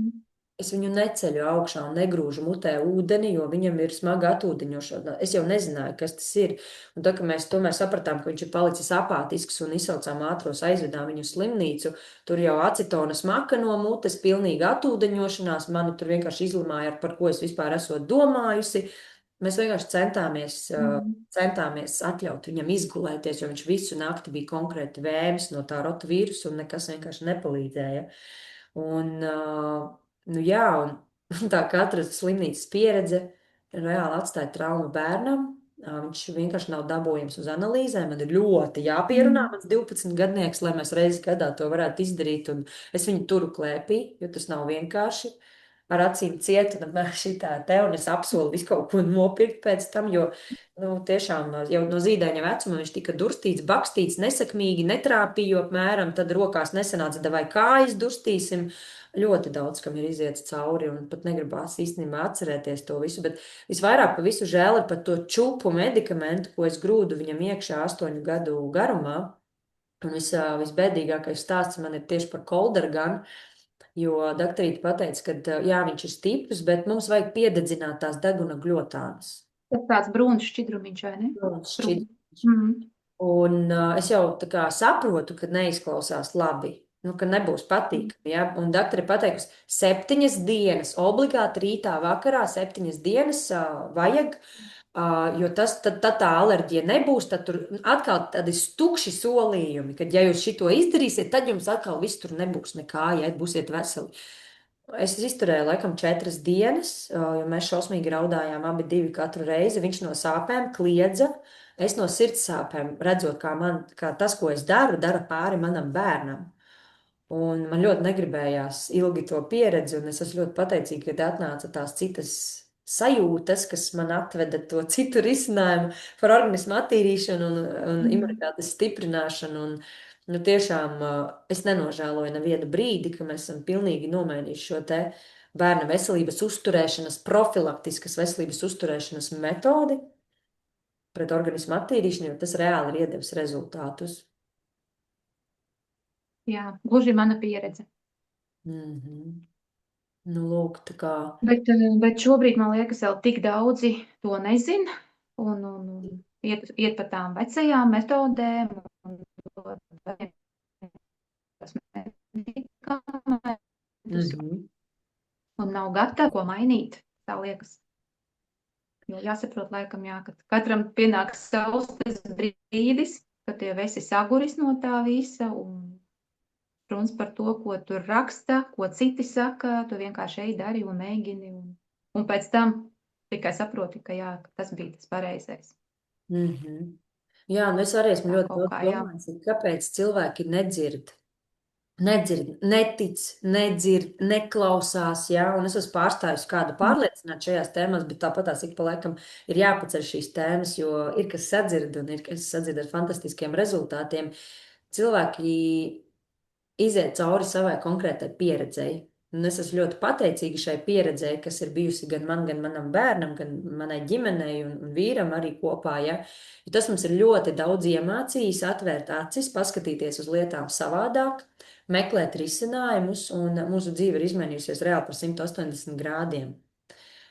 Es viņu neceļu augšā un negrūžu mutē ūdeni, jo viņam ir smaga atūdeņošana. Es jau nezināju, kas tas ir. Un tad, kad mēs tomēr sapratām, ka viņš ir palicis apātisks un izsaucām ātros, aizvedām viņu uz slimnīcu, tur jau acetona smaka no mutes, pilnīga atūdeņošanās, mani tur vienkārši izlimāja, par ko es vispār esmu domājusi. Mēs vienkārši Mm. centāmies atļaut viņam izgulēties, jo viņš visu nakti bija konkrēti vēmis no tā rotvīrusa un nekas vienkārši nepalīdzēja. Un, nu jā, un tā katra slimnīcas pieredze reāli atstāja traumu bērnam. Viņš vienkārši nav dabūjams uz analīzēm. Man ir ļoti jāpierunā Mm. mans 12 gadnieks, lai mēs reizes gadā to varētu izdarīt. Un es viņu turu klēpī, jo tas nav vienkārši. Ar acīm ciet, un apmēram šitā te, un es apsolu visu kaut ko nopirkt pēc tam, jo, nu, tiešām jau no zīdaiņa vecuma viņš tika durstīts, bakstīts, nesakmīgi, netrāpīja, jo apmēram tad rokās nesanāca, vai kājas durstīsim. Ļoti daudz, kam ir iziets cauri, un pat negribās īstenībā atcerēties to visu, bet visvairāk par visu žēl ir par to čupu medikamentu, ko es grūdu viņam iekšā 8 gadu garumā. Un visbēdīgākais stāsts man ir tieši par kolderganu, jo doktorīte pateica, ka jā, viņš ir stiprs, bet mums vajag piededzināt tās deguna gļotānas. Tas tāds brūns šķidrumiņš, vai ne? Brūns Brūns. šķidrums. Mm. Un es jau tā kā saprotu, ka neizklausās labi, nu, ka nebūs patīkami. Ja? Un doktori pateikusi, 7 dienas, obligāti rītā, vakarā, 7 dienas vajag, jo tad tā alerģija nebūs. Tad tur atkal tādi tukši solījumi, ka, ja jūs šito izdarīsiet, tad jums atkal viss tur nebūs nekā, ja būsiet veseli. Es izturēju laikam 4 dienas, jo mēs šausmīgi raudājām abi divi katru reizi. Viņš no sāpēm kliedza, es no sirds sāpēm, redzot, kā tas, ko es daru, dara pāri manam bērnam. Un man ļoti negribējās ilgi to pieredzi, un es esmu ļoti pateicīga, ka atnāca tās citas sajūtas, kas man atveda to citu risinājumu par organismu attīrīšanu un Mm. imunitātes stiprināšanu. Un, nu, tiešām es nenožēloju nevienu brīdi, ka mēs esam pilnīgi nomainījuši šo te bērna veselības uzturēšanas, profilaktiskas veselības uzturēšanas metodi pret organismu attīrīšanu, jo tas reāli ir iedevis rezultātus. Jā, gluži mana pieredze. Mhm. Nu, lūk, tā kā. Bet šobrīd man liekas, vēl tik daudzi to nezina un iet pa tām vecajām metodēm un dod tos medikamentus Mhm. un nav gatavi ko mainīt, tā liekas. Jo jāsaprot laikam, jā, ka katram pienāks savs tas brīdis, kad tie visi saguris no tā visa un runas par to, ko tur raksta, ko citi saka, tu vienkārši ej dari un mēģini. Un pēc tam tikai saproti, ka jā, ka tas bija tas pareizais. Mhm. Jā, nu es arī esmu Tā ļoti kaut daudz kā, jā. domājis, kāpēc cilvēki nedzird. Nedzird, netic, nedzird, neklausās, jā, un es esmu pārstājusi kādu pārliecināt šajās tēmās, bet tāpat tās ik pa laikam ir jāpaceļ šīs tēmas, jo ir kas sadzird un ir kas sadzird ar fantastiskiem rezultātiem. Cilvēki iziet cauri savai konkrētai pieredzei. Un es esmu ļoti pateicīga šai pieredzei, kas ir bijusi gan man, gan manam bērnam, gan manai ģimenei un vīram arī kopā. Ja? Jo tas mums ir ļoti daudz iemācījis, atvērt acis, paskatīties uz lietām savādāk, meklēt risinājumus, un mūsu dzīve ir izmainījusies reāli par 180 grādiem.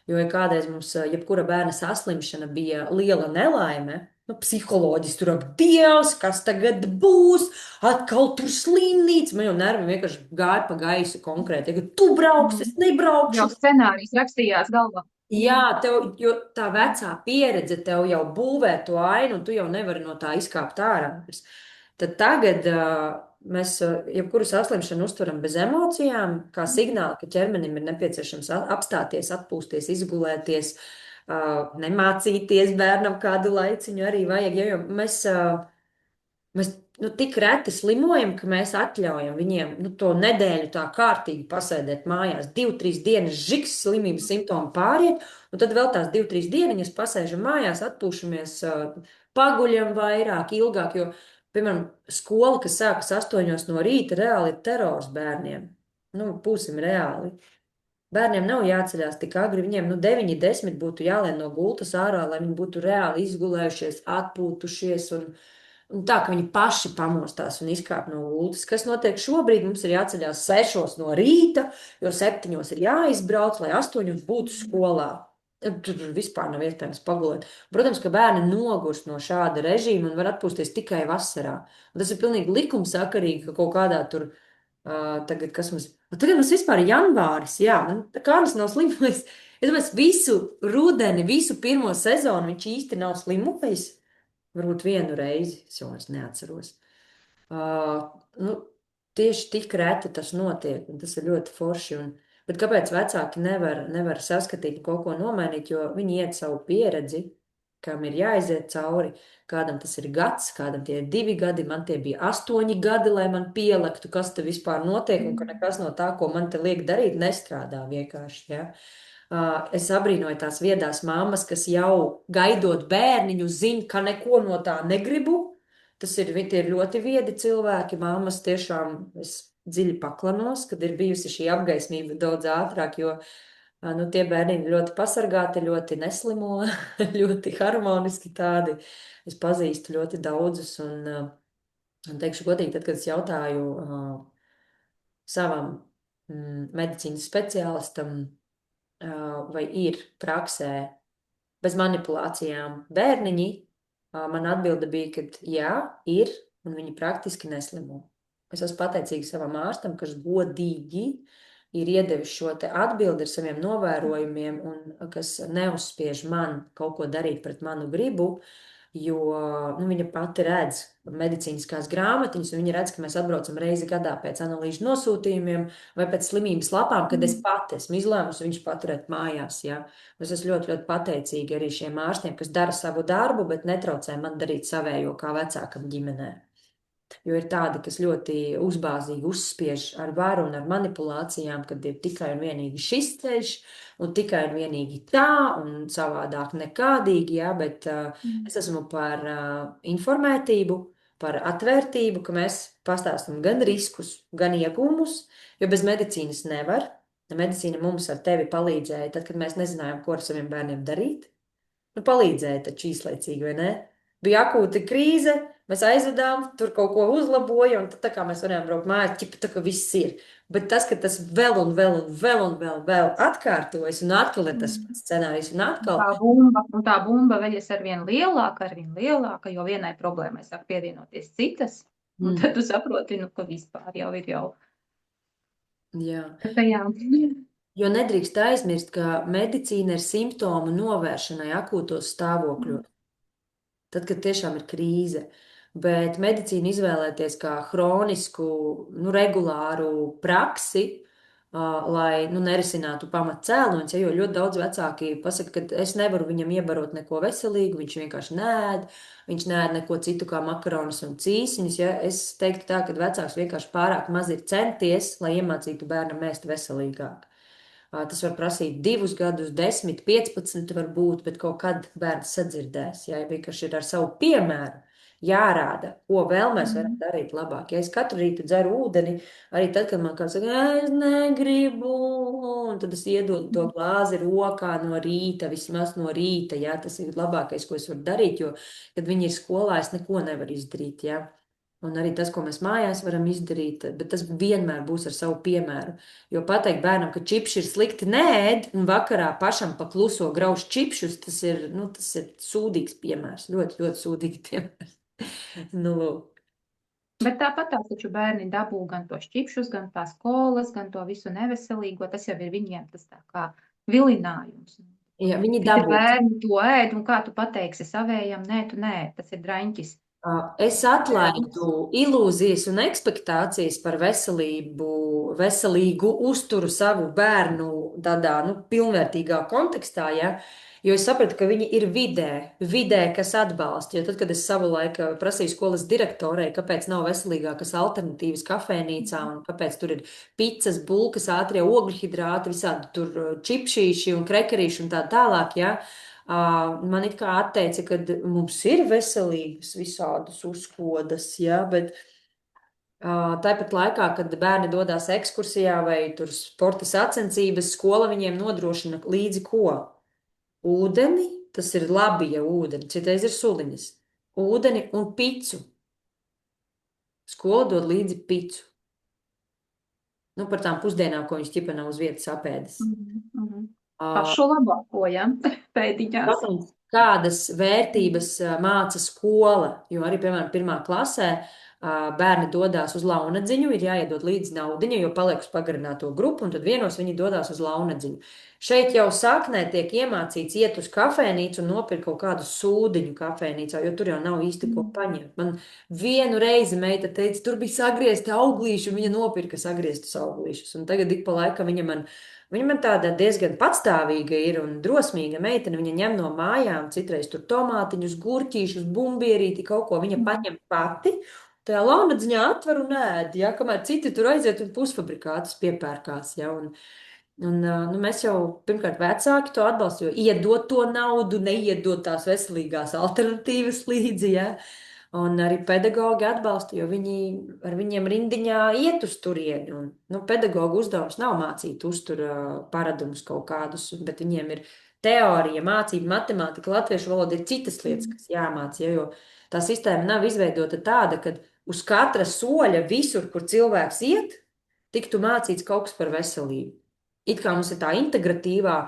Jo, ja kādreiz mums jebkura bērna saslimšana bija liela nelaime, nu, psiholoģiski tur ap Dievs, kas tagad būs, atkal tur slimnīca, man jau nervi vienkārši gāja pa gaisu konkrēti. Ja tu brauks, es Jau nebraukšu. scenārijs rakstījās galvā. Jā, jo tā vecā pieredze tev jau būvē to ainu, un tu jau nevari no tā izkāpt ārā. Tad tagad mēs jebkuru saslimšanu uztveram bez emocijām, kā signālu, ka ķermenim ir nepieciešams apstāties, atpūsties, izgulēties, nemācīties bērnam kādu laiciņu arī vajag. Ja, jo mēs tik reti slimojam, ka mēs atļaujam viņiem to nedēļu tā kārtīgi pasēdēt mājās, 2, 3 dienas žiks, slimības simptomi pāriet, un tad vēl tās 2, 3 dieniņas pasēžam mājās, atpūšamies, paguļam vairāk, ilgāk, jo, piemēram, skola, kas sākas 8 no rīta, reāli ir terors bērniem. Nu, būsim reāli. Bērniem nav jāceļās tik agri, viņiem 9, 10 būtu jālien no gultas ārā, lai viņi būtu reāli izgulējušies, atpūtušies un Un tā, ka viņi paši pamostās un izkāp no gultas. Kas notiek šobrīd? Mums ir jāceļās 6 no rīta, jo 7 ir jāizbrauc, lai 8 būtu skolā. Tur vispār nav iespējams pagulēt. Protams, ka bērni nogurst no šāda režīma un var atpūsties tikai vasarā. Un tas ir pilnīgi likumsakarīgi, ka kaut kādā tur tagad, kas mums, tagad mums vispār ir janvāris, jā, tā kā tas nav slimojis. Es domāju, visu rudeni, visu pirmo sezonu viņš īsti nav slimojis. Varbūt vienu reizi, es jau vairs neatceros. Nu, tieši tik reti tas notiek, un tas ir ļoti forši. Bet kāpēc vecāki nevar saskatīt un kaut ko nomainīt, jo viņi iet savu pieredzi, kam ir jāiziet cauri, kādam tas ir gads, kādam tie ir 2 gadi, man tie bija 8 gadi, lai man pielektu, kas te vispār notiek, un ka nekas no tā, ko man te liek darīt, nestrādā vienkārši, ja. Es abrīnoju tās viedās mammas, kas jau gaidot bērniņu zina, ka neko no tā negribu. Tie ir ļoti viedi cilvēki. Mammas tiešām es dziļi paklanos, kad ir bijusi šī apgaismība daudz ātrāk, jo nu, tie bērniņi ļoti pasargāti, ļoti neslimo, ļoti harmoniski tādi. Es pazīstu ļoti daudzus un teikšu godīgi, tad, kad es jautāju savam medicīnas speciālistam, vai ir praksē bez manipulācijām bērniņi, man atbilde bija, ka jā, ir, un viņi praktiski neslimo. Es esmu pateicīga savam ārstam, kas godīgi ir iedevis šo te atbildi ar saviem novērojumiem un kas neuzspiež man kaut ko darīt pret manu gribu, jo nu, viņa pati redz medicīniskās grāmatiņas, un viņa redz, ka mēs atbraucam reizi gadā pēc analīžu nosūtījumiem vai pēc slimības lapām, kad es pati esmu izlēmusi viņus paturēt mājās. Ja? Es esmu ļoti, ļoti pateicīga arī šiem ārstiem, kas dara savu darbu, bet netraucē man darīt savējo kā vecākam ģimenē. Jo ir tādi, kas ļoti uzbāzīgi uzspiež ar varu un ar manipulācijām, kad ir tikai un vienīgi šis ceļš, un tikai un vienīgi tā, un savādāk nekādīgi, ja, bet es esmu par informētību, par atvērtību, ka mēs pastāstam gan riskus, gan iegūmus, jo bez medicīnas nevar. Medicīna mums ar tevi palīdzēja tad, kad mēs nezinājām, ko ar saviem bērniem darīt. Nu, palīdzēja taču īslaicīgi, vai ne? Bija akūta krīze, mēs aizvedām, tur kaut ko uzlaboja, un tad tā kā mēs varējām braukt mājās, ķipa tā, ka viss ir. Bet tas, ka tas vēl un vēl atkārtojas, un atkal ir tas pats scenārijs, un atkal. Tā bumba veļas arvien lielāka, jo vienai problēmai sāk pievienoties citas, un tad tu saproti, nu, ka vispār jau ir jau. Jā. Jā. Jo nedrīkst aizmirst, ka medicīna ir simptomu novēršanai akūtos stāvokļos. Tad, kad tiešām ir krīze. Bet medicīnu izvēlēties kā hronisku, nu, regulāru praksi, lai nerisinātu pamatcēloņus, jo ļoti daudz vecāki pasaka, ka es nevaru viņam iebarot neko veselīgu, viņš vienkārši nēd, viņš nēd neko citu kā makaronus un cīsiņus. Ja? Es teiktu tā, ka vecāks vienkārši pārāk maz ir centies, lai iemācītu bērnam ēst veselīgāk. Tas var prasīt 2 gadus, 10, 15 varbūt, bet kaut kad bērns sadzirdēs, ja vienkārši ir ar savu piemēru jārāda, ko vēl mēs varam darīt labāk. Ja es katru rītu dzeru ūdeni, arī tad, kad man kāds saka, es negribu, un tad es iedodu to glāzi rokā no rīta, vismaz no rīta, ja tas ir labākais, ko es varu darīt, jo, kad viņi ir skolā, es neko nevaru izdarīt, ja. Un arī tas, ko mēs mājās varam izdarīt, bet tas vienmēr būs ar savu piemēru. Jo pateikt bērnam, ka čipši ir slikti, nēd, un vakarā pašam pa kluso grauž čipšus, tas ir sūdīgs piemērs, ļoti, ļoti sūdīgs piemērs. Bet tāpat taču bērni dabū gan tos čipšus, gan tās kolas, gan to visu neveselīgo, tas jau ir viņiem tas tā kā vilinājums. Ja, viņi dabū. Bērni to ēd, un kā tu pateiksi savējam, nē, tu nē, tas ir draņķis. Es atlaidu ilūzijas un ekspektācijas par veselīgu uzturu savu bērnu tādā, pilnvērtīgā kontekstā, ja? Jo es sapratu, ka viņi ir vidē, kas atbalsta. Jo tad, kad es savulaik prasīju skolas direktorei, kāpēc nav veselīgākas alternatīvas kafejnīcā un kāpēc tur ir picas, bulkas, ātrie ogļhidrāti, visādi tur čipšīši un krekerīši un tā tālāk, ja? Man it kā atteica, ka mums ir veselīgas visādas uzkodas, ja, bet tāpat laikā, kad bērni dodas ekskursijā vai tur sporta sacensības, skola viņiem nodrošina līdzi ko? Ūdeni, tas ir labi, ja ūdeni, citreiz ir suliņas, ūdeni un picu. skola dod līdzi picu. Nu, par tām pusdienām, ko viņš ķipa nav uz vietas apēdis. Pašu labāko, ja, pēdiņās. Protams, kādas vērtības māca skola, jo arī, piemēram, pirmā klasē bērni dodas uz launadziņu, ir jāiedod līdzi naudiņa, jo paliek uz pagarināto grupu, un tad vienos viņi dodas uz launadziņu. Šeit jau sāknē tiek iemācīts iet uz kafejnīcu un nopirkt kaut kādu sūdiņu kafejnīcā, jo tur jau nav īsti ko paņemt. Man vienu reizi meita teica, tur bija sagriezti auglīši, un viņa nopirka sagrieztus auglīšus, un tagad ik pa laikam viņa man tāda diezgan patstāvīga ir un drosmīga meitene. Viņa ņem no mājām, citreiz tur tomātiņus, gurķīšus, bumbierīti, kaut ko viņa paņem pati. Tajā launadziņā atver un ēd, ja, kamēr citi tur aiziet un pusfabrikātus piepērkās. Ja, nu, mēs jau pirmkārt vecāki to atbalstu, jo iedot to naudu, neiedot tās veselīgās alternatīvas līdzi. Ja. Un arī pedagogi atbalsta, jo viņi ar viņiem rindiņā iet uz turieni. Un, nu, pedagogu uzdevums nav mācīt uztura paradumus kaut kādus, bet viņiem ir teorija, mācība, matemātika, latviešu valoda ir citas lietas, kas jāmāc. Ja, jo tā sistēma nav izveidota tāda, ka uz katra soļa visur, kur cilvēks iet, tiktu mācīts kaut kas par veselību. It kā mums ir tā integratīvā,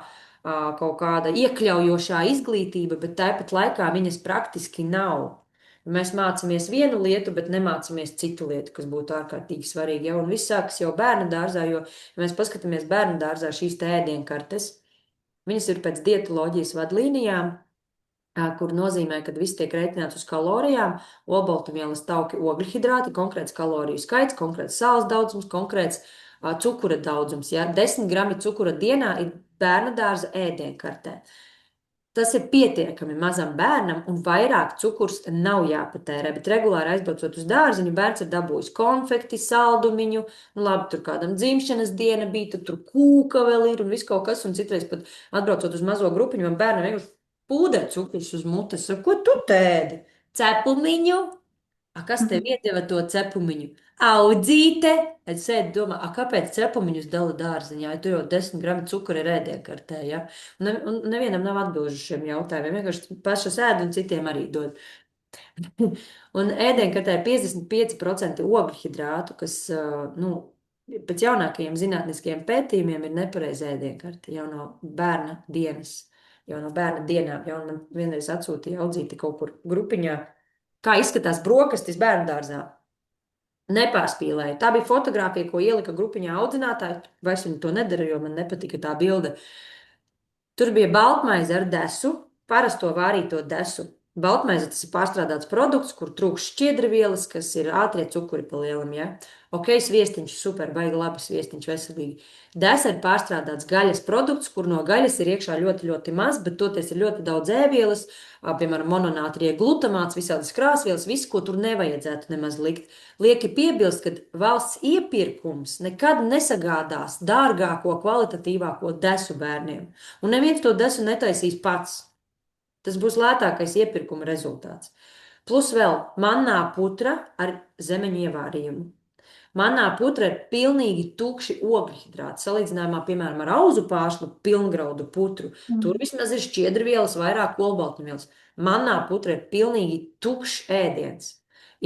kaut kāda iekļaujošā izglītība, bet tāpat laikā viņas praktiski nav. Mēs mācāmies vienu lietu, bet nemācāmies citu lietu, kas būtu ārkārtīgi svarīgi. Ja? Un viss sākas jau bērnu dārzā, jo, ja mēs paskatāmies bērnu dārzā šīs ēdienkartes, viņas ir pēc dietoloģijas vadlīnijām, kur nozīmē, ka viss tiek rēķināts uz kalorijām, olbaltumvielas, tauki, ogļhidrāti, konkrēts kaloriju skaits, konkrēts sāls daudzums, konkrēts cukura daudzums. Ja? 10 grami cukura dienā ir bērnu dārza ēdienkartē. Tas ir pietiekami mazam bērnam, un vairāk cukurs nav jāpatērē. Bet regulāri aizbraucot uz dārziņu, bērns ir dabūjis konfekti, saldumiņu, nu labi, tur kādam dzimšanas diena bija, tad tur kūka vēl ir un viss kaut kas, un citreiz pat atbraucot uz mazo grupiņu, man bērnam vienkārši pūder cukurus uz mutes. Ko tu tēdi? Cepumiņu? Kas tev iedeva to cepumiņu? Audzīte! Es sēdu domā, kāpēc cepumiņus dala dārziņā, ja tur jau 10 grami cukura ir ēdienkartē, ja? Un nevienam nav atbilžu šiem jautājumiem, vienkārši pašas ēd un citiem arī dod. Un ēdienkartē ir 55% ogļhidrātu, kas, nu, pēc jaunākajiem zinātniskajiem pētījumiem ir nepareiza ēdienkarte jau no bērna dienas, jau no bērna dienām. Ja, un man vienreiz atsūtīja audzīti kaut kur grupiņā, kā izskatās brokastis bērnu dārzā. Nepārspīlēju. Tā bija fotografija, ko ielika grupiņā audzinātāji. Vairs viņi to nedara, jo man nepatika tā bilde. Tur bija baltmaize ar desu, parasto vārīto desu. Baltmaize tas ir pārstrādāts produkts, kur trūkst šķiedrvielas, kas ir ātrie cukuri pa lielam, ja? Ok, sviestiņš, super, baigi labi, sviestiņš veselīgi. Desa ir pārstrādāts gaļas produkts, kur no gaļas ir iekšā ļoti, ļoti maz, bet toties ir ļoti daudz ēvielas, piemēram, mononātrija glutamāts, visādas krāsvielas, viss, ko tur nevajadzētu nemaz likt. Lieki piebilst, ka valsts iepirkums nekad nesagādās dārgāko, kvalitatīvāko desu bērniem. Un neviens to desu netaisīs pats. Tas būs lētākais iepirkuma rezultāts. Plus vēl mannā putra ar zemeņu ievārījumu. Mannā putra ir pilnīgi tukši ogļhidrāti. Salīdzinājumā, piemēram, ar auzu pārslu pilngraudu putru. Tur vismaz ir šķiedrvielas, vairāk olbaltumvielas. Mannā putra ir pilnīgi tukšs ēdiens.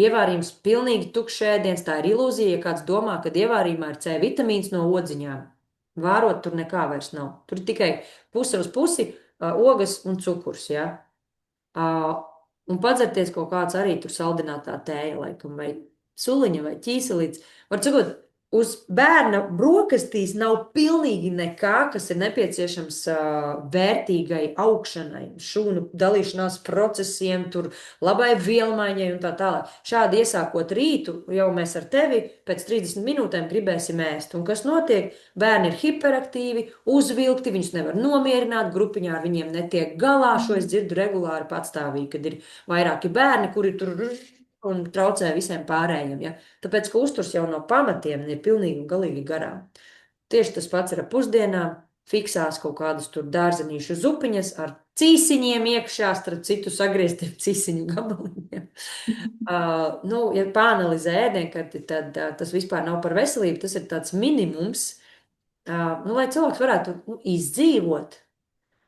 Ievārījums pilnīgi tukšs ēdiens. Tā ir ilūzija, ja kāds domā, ka ievārījumā ir C vitamīns no odziņām. Vārot tur nekā vairs nav. Tur tikai puse uz pusi ogas un cukurs, ja? Un padzerties kaut kāds arī tur saldinātā tēja, laikam, vai suliņa vai ķīselīts. Var sakot, uz bērna brokastīs nav pilnīgi nekā, kas ir nepieciešams vērtīgai augšanai, šūnu dalīšanās procesiem, tur labai vielmaiņai un tā tālāk. Šādi iesākot rītu, jau mēs ar tevi pēc 30 minūtēm gribēsim ēst. Un kas notiek? Bērni ir hiperaktīvi, uzvilkti, viņus nevar nomierināt, grupiņā ar viņiem netiek galā. Šo es dzirdu regulāri patstāvīgi, kad ir vairāki bērni, kuri tur un traucē visiem pārējiem. Ja? Tāpēc, ka uzturs jau no pamatiem ir pilnīgi un galīgi garām. Tieši tas pats ir ar pusdienām, fiksās kaut kādas tur dārzenīšu zupiņas ar cīsiņiem iekšā, starp citu sagrieztiem cīsiņu gabaliņiem. Nu, ja pāanalizē ēdienkarti, tad tas vispār nav par veselību, tas ir tāds minimums, nu, lai cilvēks varētu izdzīvot.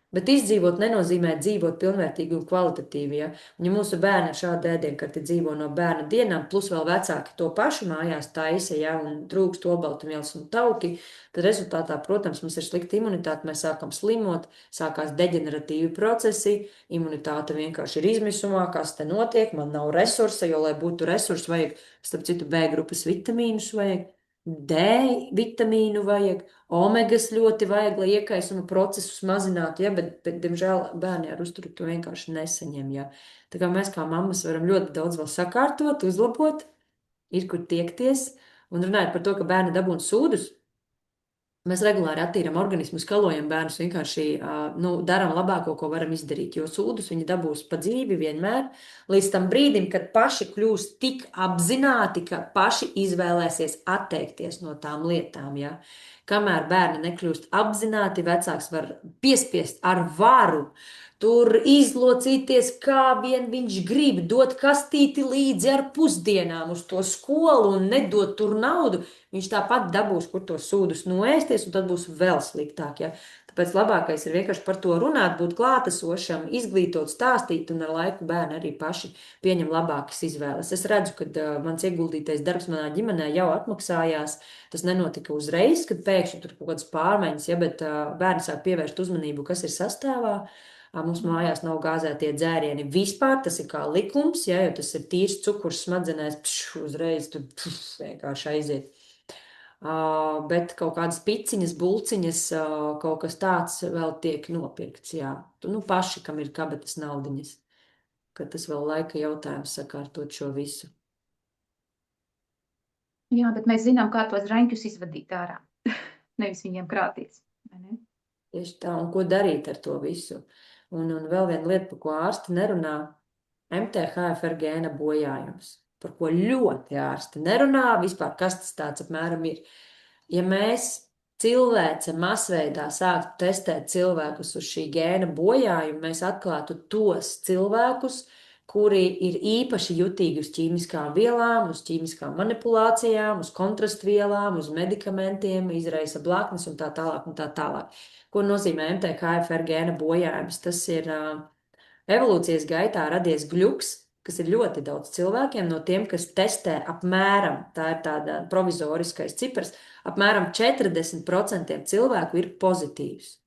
Bet izdzīvot nenozīmē dzīvot pilnvērtīgi un kvalitatīvi. Ja, un ja mūsu bērni ar šādu ēdienkarti dzīvo no bērna dienām, plus vēl vecāki to pašu mājās taisa, ja, un trūkst olbaltumvielas un tauki, tad rezultātā, protams, mums ir slikta imunitāte, mēs sākam slimot, sākās deģeneratīvi procesi, imunitāte vienkārši ir izmisumā, kas te notiek, man nav resursa, jo, lai būtu resursi, vajag, starp citu, B grupas vitamīnus vajag, D vitamīnu vajag, omegas ļoti vajag, lai iekaisuma procesus mazinātu, ja, bet diemžēl bērni ar uzturu to vienkārši nesaņem. Ja. Tā kā mēs kā mammas varam ļoti daudz vēl sakārtot, uzlabot, ir kur tiekties. Un runājot par to, ka bērni dabūna sūdus, mēs regulāri attīram organismu, skalojam bērnus, vienkārši darām labāko, ko varam izdarīt, jo sūdus viņi dabūs pa dzīvi vienmēr, līdz tam brīdim, kad paši kļūst tik apzināti, ka paši izvēlēsies atteikties no tām lietām. Ja? Kamēr bērni nekļūst apzināti, vecāks var piespiest ar varu, tur izlocīties, kā vien viņš grib, dot kastīti līdzi ar pusdienām uz to skolu un nedot tur naudu. Viņš tāpat dabūs, kur tos sūdus noēsties, un tad būs vēl sliktāk. Ja? Tāpēc labākais ir vienkārši par to runāt, būt klātesošam, izglītot, stāstīt, un ar laiku bērni arī paši pieņem labākas izvēles. Es redzu, ka mans ieguldītais darbs manā ģimenē jau atmaksājās. Tas nenotika uzreiz, kad pēkšņi tur kaut kādas pārmaiņas, ja, bet bērni sāk pievērst uzmanību, kas ir sastāvā. Mums mājās nav gāzētie dzērieni vispār, tas ir kā likums, ja, jo tas ir tīrs cukurs smadzenēs, uzreiz tur vienkārši aiziet. Bet kaut kādas piciņas, bulciņas, kaut kas tāds vēl tiek nopirkts, jā. Nu, paši, kam ir kabatas naudiņas, ka tas vēl laika jautājums sakārtot šo visu. Jā, bet mēs zinām, kā tos raņķus izvadīt ārā, nevis viņiem krāties, vai ne? Tieši tā, un ko darīt ar to visu. Un vēl viena lieta, par ko ārsti nerunā, MTHFR gēna bojājums, par ko ļoti ārsti nerunā, vispār kas tas tāds apmēram ir. Ja mēs cilvēce masveidā sāktu testēt cilvēkus uz šī gēna bojājumu, mēs atklātu tos cilvēkus, kuri ir īpaši jutīgi uz ķīmiskām vielām, uz ķīmiskām manipulācijām, uz kontrastvielām, uz medikamentiem, izraisa blaknes un tā tālāk un tā tālāk. Ko nozīmē MTHFR gēna bojājums? Tas ir evolūcijas gaitā radies gļuks, kas ir ļoti daudz cilvēkiem, no tiem, kas testē apmēram, tā ir tāda provizoriskais cipars, apmēram 40% cilvēku ir pozitīvs.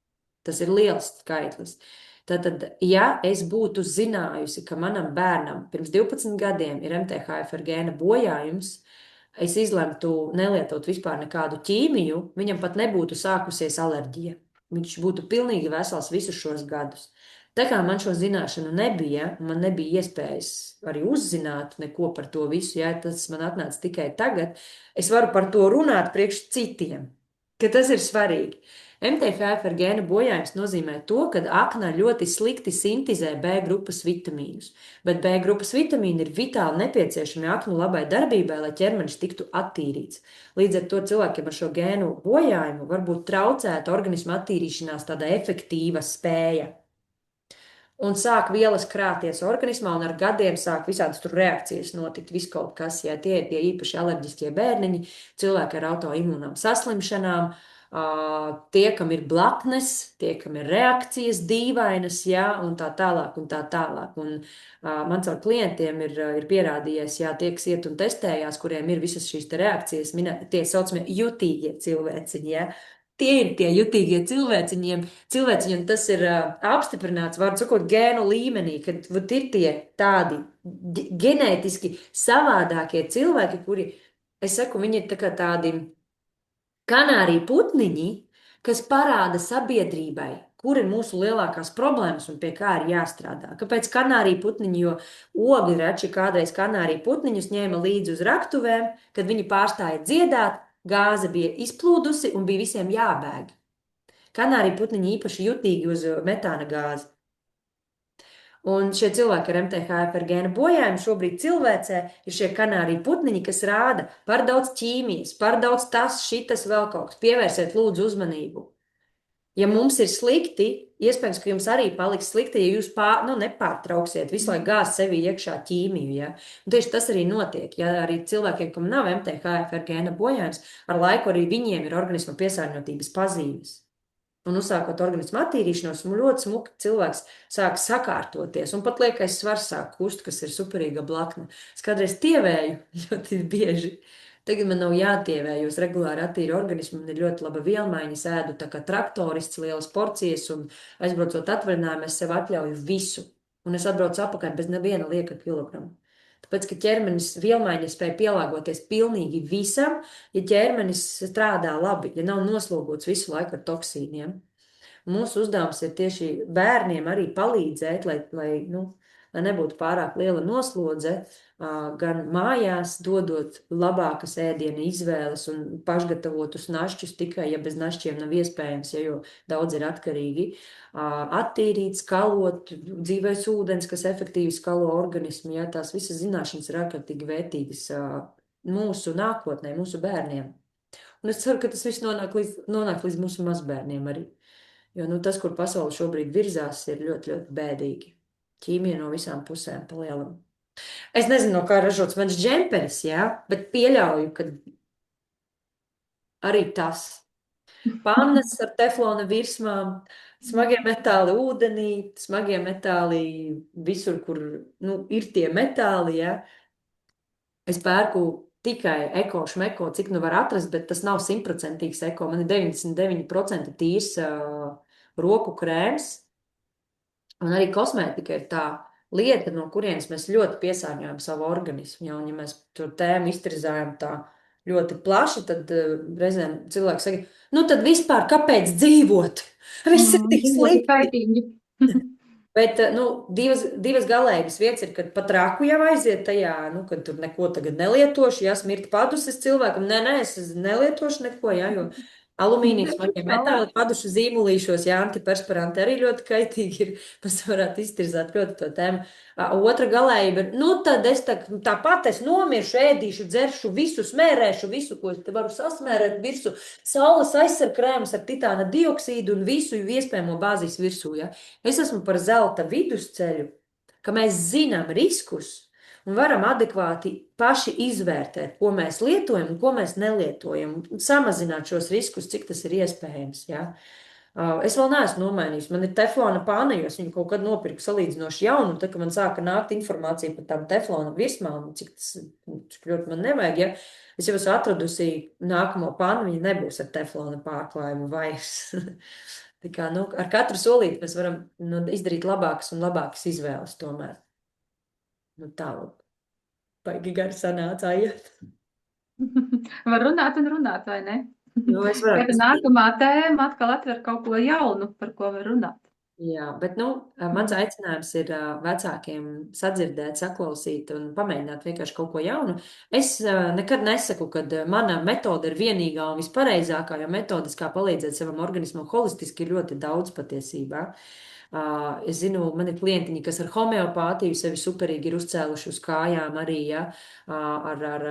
Tas ir liels skaitlis. Tātad, ja es būtu zinājusi, ka manam bērnam pirms 12 gadiem ir MTHFR gēna bojājums, es izlemtu nelietot vispār nekādu ķīmiju, viņam pat nebūtu sākusies alerģija. Viņš būtu pilnīgi vesels visus šos gadus. Tā kā man šo zināšanu nebija, man nebija iespējas arī uzzināt neko par to visu, ja tas man atnāca tikai tagad, es varu par to runāt priekš citiem, ka tas ir svarīgi. MTHFR gēna bojājums nozīmē to, ka akna ļoti slikti sintizē B grupas vitamīnus, bet B grupas vitamīni ir vitāli nepieciešami aknu labai darbībai, lai ķermenis tiktu attīrīts. Līdz ar to cilvēkiem ar šo gēnu bojājumu var būt traucēta organisma attīrīšanās tāda efektīva spēja. Un sāk vielas krāties organismā, un ar gadiem sāk visādas tur reakcijas notikt, viss kaut kas, ja tie ir tie īpaši alerģiskie bērniņi, cilvēki ar autoimūnām saslimšanām, tie, kam ir blaknes, tie, kam ir reakcijas dīvainas, ja, un tā tālāk, un tā tālāk. Un man caur klientiem ir pierādījies, ja tie, kas iet un testējās, kuriem ir visas šīs te reakcijas, tie saucamie jutīgie cilvēciņi, ja. Tie ir tie jutīgie cilvēciņiem, tas ir apstiprināts, var sakot, gēnu līmenī, kad ir tie tādi ģenētiski savādākie cilvēki, kuri, es saku, viņi ir tā kā tādi kanāriju putniņi, kas parāda sabiedrībai, kur ir mūsu lielākās problēmas un pie kā ir jāstrādā. Kāpēc kanāriju putniņi, jo ogi reči kādreiz kanāriju putniņus ņēma līdzi uz raktuvēm, kad viņi pārstāja dziedāt, gāze bija izplūdusi un bija visiem jābēg. Kanāriju putniņi īpaši jutīgi uz metāna gāzi. Un šie cilvēki ar MTHFR gēna bojājumu šobrīd cilvēcē ir šie kanāriju putniņi, kas rāda par daudz ķīmijas, par daudz tas, šitas vēl kaut kas. Pievērsiet lūdzu uzmanību. Ja mums ir slikti, iespējams, ka jums arī paliks slikti, ja jūs nepārtrauksiet, visu laiku gāzt sevi iekšā ķīmiju. Ja? Un tieši tas arī notiek. Ja arī cilvēkiem, kam nav MTHFR gēna bojājums, ar laiku arī viņiem ir organisma piesārņotības pazīmes. Un uzsākot organismu attīrīšanos, ļoti smuki cilvēks sāk sakārtoties. Un pat liekais svars sāk kust, kas ir superīga blakne. Es kādreiz tievēju ļoti bieži. Tagad man nav jātievē, jo es regulāri attīru organismu, man ir ļoti laba vielmaiņa, es ēdu tā kā traktorists, lielas porcijas, un aizbraucot atvaļinājumā, es sev atļauju visu. Un es atbraucu apakaļ bez neviena lieka kilogramu. Tāpēc, ka ķermenis vielmaiņa spēja pielāgoties pilnīgi visam, ja ķermenis strādā labi, ja nav noslogots visu laiku ar toksīniem. Mūsu uzdevums ir tieši bērniem arī palīdzēt, lai nebūtu pārāk liela noslodze, gan mājās dodot labākas ēdiena izvēles un pašgatavotus našķus tikai, ja bez našķiem nav iespējams, ja jo daudz ir atkarīgi. Attīrīt, skalot, dzīvais ūdens, kas efektīvi skalo organismu, ja tās visas zināšanas ir ārkārtīgi vērtīgas mūsu nākotnē, mūsu bērniem. Un es ceru, ka tas viss nonāk līdz mūsu mazbērniem arī. Jo tas, kur pasaule šobrīd virzās, ir ļoti, ļoti bēdīgi. Ķīmija no visām pusēm palielam. Es nezinu, no kā ražots mans džemperis, jā, bet pieļauju, ka arī tas. Pannas ar teflona virsmām, smagie metāli ūdenī, smagie metāli visur, kur ir tie metāli, jā. Es pērku tikai eko šmeko, cik nu var atrast, bet tas nav 100% eko. Man ir 99% tīrs roku krēms. Un arī kosmētika ir tā lieta, no kurienes mēs ļoti piesārņojam savu organismu. Ja, un ja mēs tur tēmu iztirzājam tā ļoti plaši, tad reizēm cilvēki saka, tad vispār kāpēc dzīvot? Viss ir tik Ļoti slikti. kaitīgi. Bet divas galēgas vietas ir, kad pat raku jau aiziet tajā, kad tur neko tagad nelietošu, ja smirt paduses cilvēkam, nē, es nelietošu neko, ja, jo alumīnijas, smagie metāli, padušu zīmulīšos, jā, antiperspiranti arī ļoti kaitīgi ir, mēs varētu iztirzāt ļoti to tēmu. Otra galējība ir, tad es tāpat es nomiršu, ēdīšu, dzeršu visu, smērēšu visu, ko es te varu sasmērēt virsū, saules aizsarkrēmus ar titāna dioksīdu un visu iespējamo bāzijas virsū, ja. Es esmu par zelta vidusceļu, ka mēs zinām riskus un varam adekvāti paši izvērtēt, ko mēs lietojam un ko mēs nelietojam, un samazināt šos riskus, cik tas ir iespējams. Ja? Es vēl neesmu nomainījis. Man ir teflona pāna, jo es viņu kaut kad nopirku salīdzinoši jaunu, tad, kad man sāka nākt informācija par tām teflona virsmām, cik ļoti man nevajag, ja? Es jau esmu atradusi nākamo pānu, viņa nebūs ar teflona pārklājumu vairs. Tā kā, ar katru solīti mēs varam izdarīt labākas un labākas izvēles tomēr. Tā, baigi gari sanāca, aiet. Var runāt un runāt, vai ne? Es varu. Kad nākamā tēma atkal atver kaut ko jaunu, par ko var runāt. Jā, bet mans aicinājums ir vecākiem sadzirdēt, saklausīt un pamēģināt vienkārši kaut ko jaunu. Es nekad nesaku, ka mana metode ir vienīgā un vispareizākā, jo metodas, kā palīdzēt savam organismam holistiski, ir ļoti daudz patiesībā. Es zinu, man ir klientiņi, kas ar homeopātiju sevi superīgi ir uzcēluši uz kājām arī, ja, ar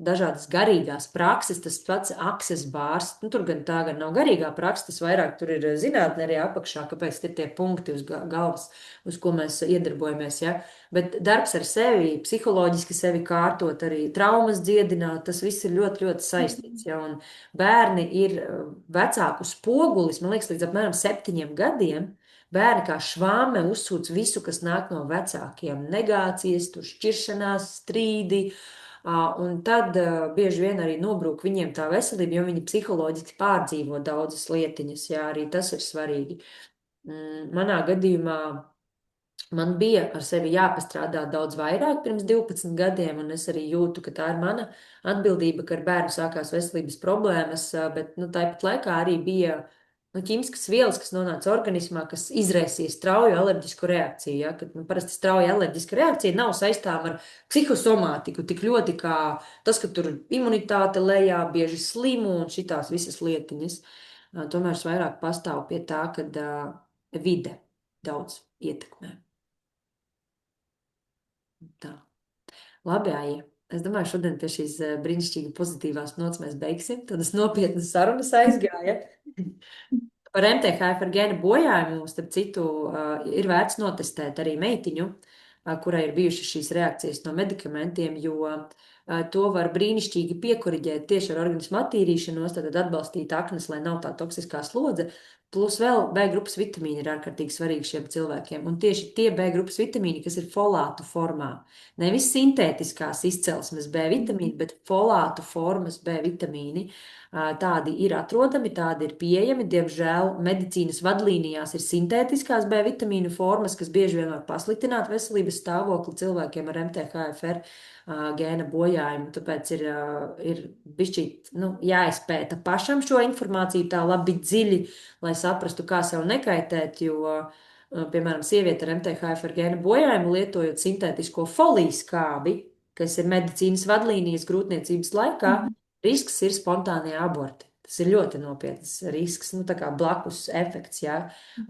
dažādas garīgās prakses, tas pats akses bārs, tur gan tā, gan nav garīgā praksa, tas vairāk tur ir zinātne arī apakšā, kāpēc ir tie punkti uz galvas, uz ko mēs iedarbojamies, ja, bet darbs ar sevi, psiholoģiski sevi kārtot, arī traumas dziedināt, tas viss ir ļoti, ļoti saistīts, ja, un bērni ir vecāku spogulis, man liekas, līdz apmēram 7 gadiem. Bērni kā švāme uzsūc visu, kas nāk no vecākiem. Negācijas, tur šķiršanās, strīdi. Un tad bieži vien arī nobrūk viņiem tā veselība, jo viņi psiholoģiski pārdzīvo daudzas lietiņas. Jā, arī tas ir svarīgi. Manā gadījumā man bija ar sevi jāpastrādā daudz vairāk pirms 12 gadiem, un es arī jūtu, ka tā ir mana atbildība, ka ar bērnu sākās veselības problēmas, bet tāpat laikā arī bija ķīmiskas vielas, kas nonāca organismā, kas izraisīja strauju alerģisku reakciju. Ja? Kad, parasti strauja alerģiska reakcija nav saistām ar psihosomātiku tik ļoti kā tas, ka tur imunitāte lejā, bieži slimu un šitās visas lietiņas. Tomēr es vairāk pastāvu pie tā, kad vide daudz ietekmē. Tā. Labi, Aija. Es domāju, šodien pie šīs brīnišķīgi pozitīvās nots mēs beigsim. Tādas nopietnas sarunas aizgāja. Par MTHF ar gēnu bojājumu, starp citu, ir vērts notestēt arī meitiņu, kurai ir bijušas šīs reakcijas no medikamentiem, jo To var brīnišķīgi piekoriģēt tieši ar organismu attīrīšanos, tad atbalstīt aknas, lai nav tā toksiskā slodze. Plus vēl B grupas vitamīni ir ārkārtīgi svarīgi šiem cilvēkiem. Un tieši tie B grupas vitamīni, kas ir folātu formā, nevis sintētiskās izcelsmes B vitamīni, bet folātu formas B vitamīni, tādi ir atrodami, tādi ir pieejami. Diemžēl medicīnas vadlīnijās ir sintētiskās B vitamīnu formas, kas bieži vien var pasliktināt veselības stāvokli cilvēkiem ar MTHFR gēna bojājumu. Tāpēc ir bišķīt, jāizpēta pašam šo informāciju tā labi dziļi, lai saprastu, kā sev nekaitēt, jo, piemēram, sieviete ar MTHFR gēna bojājumu lietojot sintētisko folijas skābi, kas ir medicīnas vadlīnijas grūtniecības laikā, risks ir spontānie aborti. Tas ir ļoti nopietns risks, tā kā blakus efekts, jā.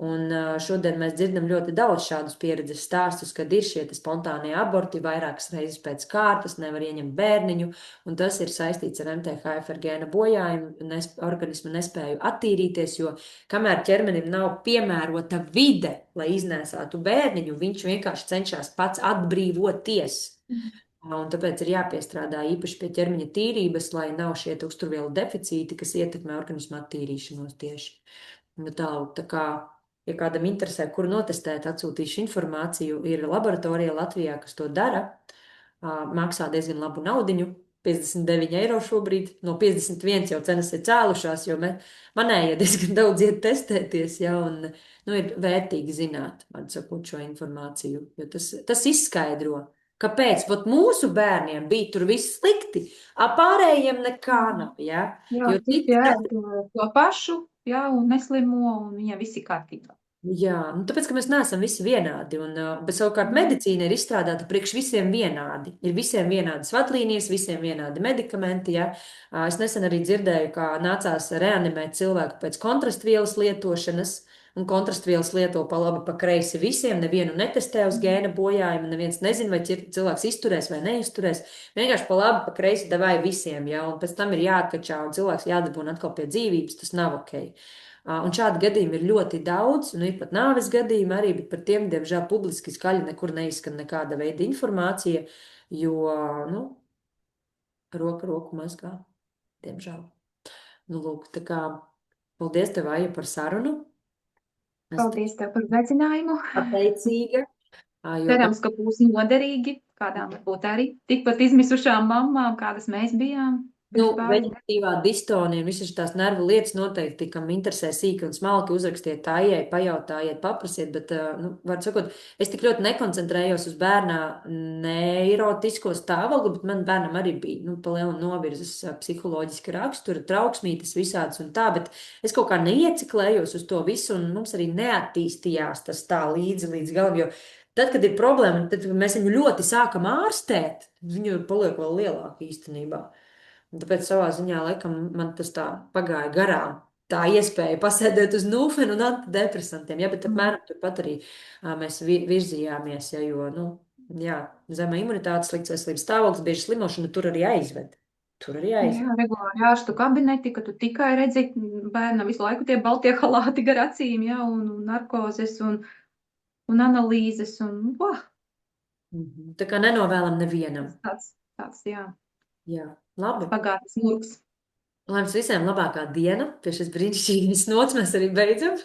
Un šodien mēs dzirdam ļoti daudz šādus pieredzes stāstus, kad ir šie spontānie aborti vairākas reizes pēc kārtas, nevar ieņemt bērniņu, un tas ir saistīts ar MTHFR gēna bojājumu, organismu nespēju attīrīties, jo kamēr ķermenim nav piemērota vide, lai iznēsātu bērniņu, viņš vienkārši cenšas pats atbrīvoties. Un tāpēc ir jāpiestrādā īpaši pie ķermeņa tīrības, lai nav šie uzturvielu deficīti, kas ietekmē organismu attīrīšanos tieši. Tā kā, ja kādam interesē, kur notestēt, atsūtīšu informāciju, ir laboratorija Latvijā, kas to dara, maksā diezgan labu naudiņu, 59 eiro šobrīd, no 51 jau cenas ir cēlušās, jo manējie diezgan daudz iet testēties, ja, un ir vērtīgi zināt, man sakot šo informāciju, jo tas izskaidro, kāpēc mūsu bērniem bija tur viss slikti, pārējiem nekā nav, ja? Jā, citi ēd to pašu, jā, un neslimo, un viņiem viss ir kārtībā. Jā, tāpēc, ka mēs neesam visi vienādi, bet savukārt medicīna ir izstrādāta priekš visiem vienādi. Ir visiem vienādas vadlīnijas, visiem vienādi medikamenti, ja? Es nesen arī dzirdēju, kā nācās reanimēt cilvēku pēc kontrastvielas lietošanas, un kontrastvielas lieto pa labi, pa kreisi visiem, nevienu netestē uz gēna bojājumu, neviens nezin, vai cilvēks izturēs vai neizturēs. Vienkārši pa labi, pa kreisi davāja visiem, ja? Un pēc tam ir jāatkačā, un cilvēks jādabūna atkal pie dzīvības, tas nav ok. Un šādi gadījumi ir ļoti daudz, un ir pat nāves gadījumi arī, bet par tiem, diemžēl, publiski skaļi nekur neizskan nekāda veida informācija, jo, roka roku mazgā, diemžēl. Lūk, tā kā, paldies tev, Aija, par sarunu. Paldies tev par uzaicinājumu. Pateicīga. Cerams, ka būs noderīgi kādām varbūt arī tikpat izmisušām mamām, kādas mēs bijām. Veģetatīvā distonija un visas tās nervu lietas noteikti, kam interesē sīki un smalki, uzrakstiet Aijai, pajautājiet, paprasiet, bet, var sakot, es tik ļoti nekoncentrējos uz bērnā neirotisko stāvokli, bet man bērnam arī bija, pa lielu novirzes psiholoģiska rakstura, trauksmītes visādas un tā, bet es kaut kā neieciklējos uz to visu, un mums arī neattīstījās tas tā līdz galam, jo tad, kad ir problēma, tad mēs viņu ļoti sākam ārstēt, viņu paliek vēl lielāka īstenībā. Un tāpēc savā ziņā, laikam, man tas tā pagāja garām. Tā iespēja pasēdēt uz nūfenu un antidepresantiem, ja, bet apmēram turpat arī mēs virzījāmies, ja, jo, zema imunitāte, slikts veselības stāvoklis, bieži slimošana tur arī aizved. Jā, regulāri ārstu kabineti, ka tu tikai redzi bērnam visu laiku tie baltie halāti gar acīm, ja, un narkozes un analīzes un, Tā kā nenovēlam nevienam. Tāds, jā. Jā, labi. Pagātnes murgs. Lai mums visiem labākā diena, pie šis brīnišķīgas nots mēs arī beidzam.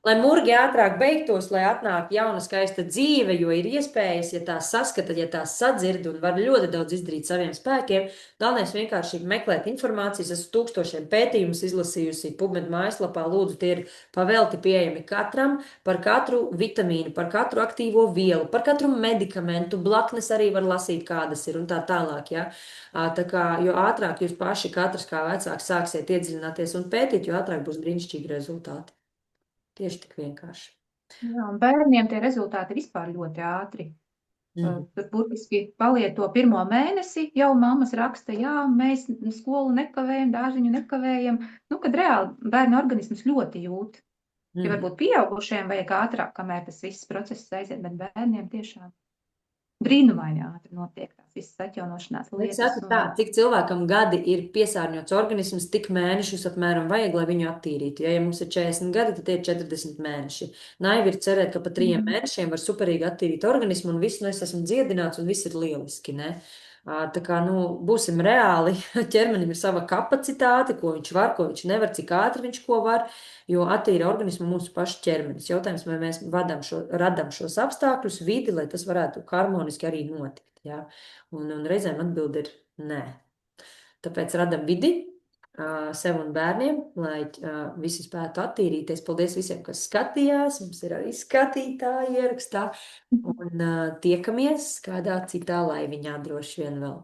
Lai murgi ātrāk beigtos, lai atnāk jauna skaista dzīve, jo ir iespējas, ja tās saskata, ja tās sadzird un var ļoti daudz izdarīt saviem spēkiem. Galvenais vienkārši meklēt informācijas, esmu tūkstošiem pētījumus izlasījusi PubMed mājaslapā, lūdzu, tie ir pavelti pieejami katram, par katru vitamīnu, par katru aktīvo vielu, par katru medikamentu, blaknes arī var lasīt, kādas ir un tā tālāk, ja. Tā kā, jo ātrāk jūs paši katrs kā vecāks sāksiet iedziļināties un pētīt, jo ātrāk būs brīnišķīgi rezultāti. Tieši tik vienkārši. Jā, un bērniem tie rezultāti ir vispār ļoti ātri. Tad burtiski palieto pirmo mēnesi, jau mammas raksta, jā, mēs skolu nekavējam, dārziņu nekavējam. Kad reāli bērnu organisms ļoti jūt. Ja varbūt pieaugušiem vajag ātrāk, kamēr tas viss process aiziet, bet bērniem tiešām brīnumaini ātri notiek tās visas atjaunošanās lietas. Es saku tā, cik cilvēkam gadi ir piesārņots organisms, tik mēnešus apmēram vajag, lai viņu attīrītu. Ja mums ir 40 gadi, tad ir 40 mēneši. Naivi ir cerēt, ka pa 3 mēnešiem var superīgi attīrīt organismu un viss, es esmu dziedināts un viss ir lieliski, ne? Tā kā, būsim reāli, ķermenim ir sava kapacitāte, ko viņš var, ko viņš nevar, cik ātri viņš ko var, jo attīra organismu mūsu pašu ķermenis. Jautājums, vai mēs radam šos apstākļus, vidi, lai tas varētu harmoniski arī notikt. Ja? Un reizēm atbildi ir nē. Tāpēc radam vidi sev un bērniem, lai visi spētu attīrīties. Paldies visiem, kas skatījās. Mums ir arī skatītāji ierakstā. Un tiekamies kādā citā laiviņā droši vien vēl.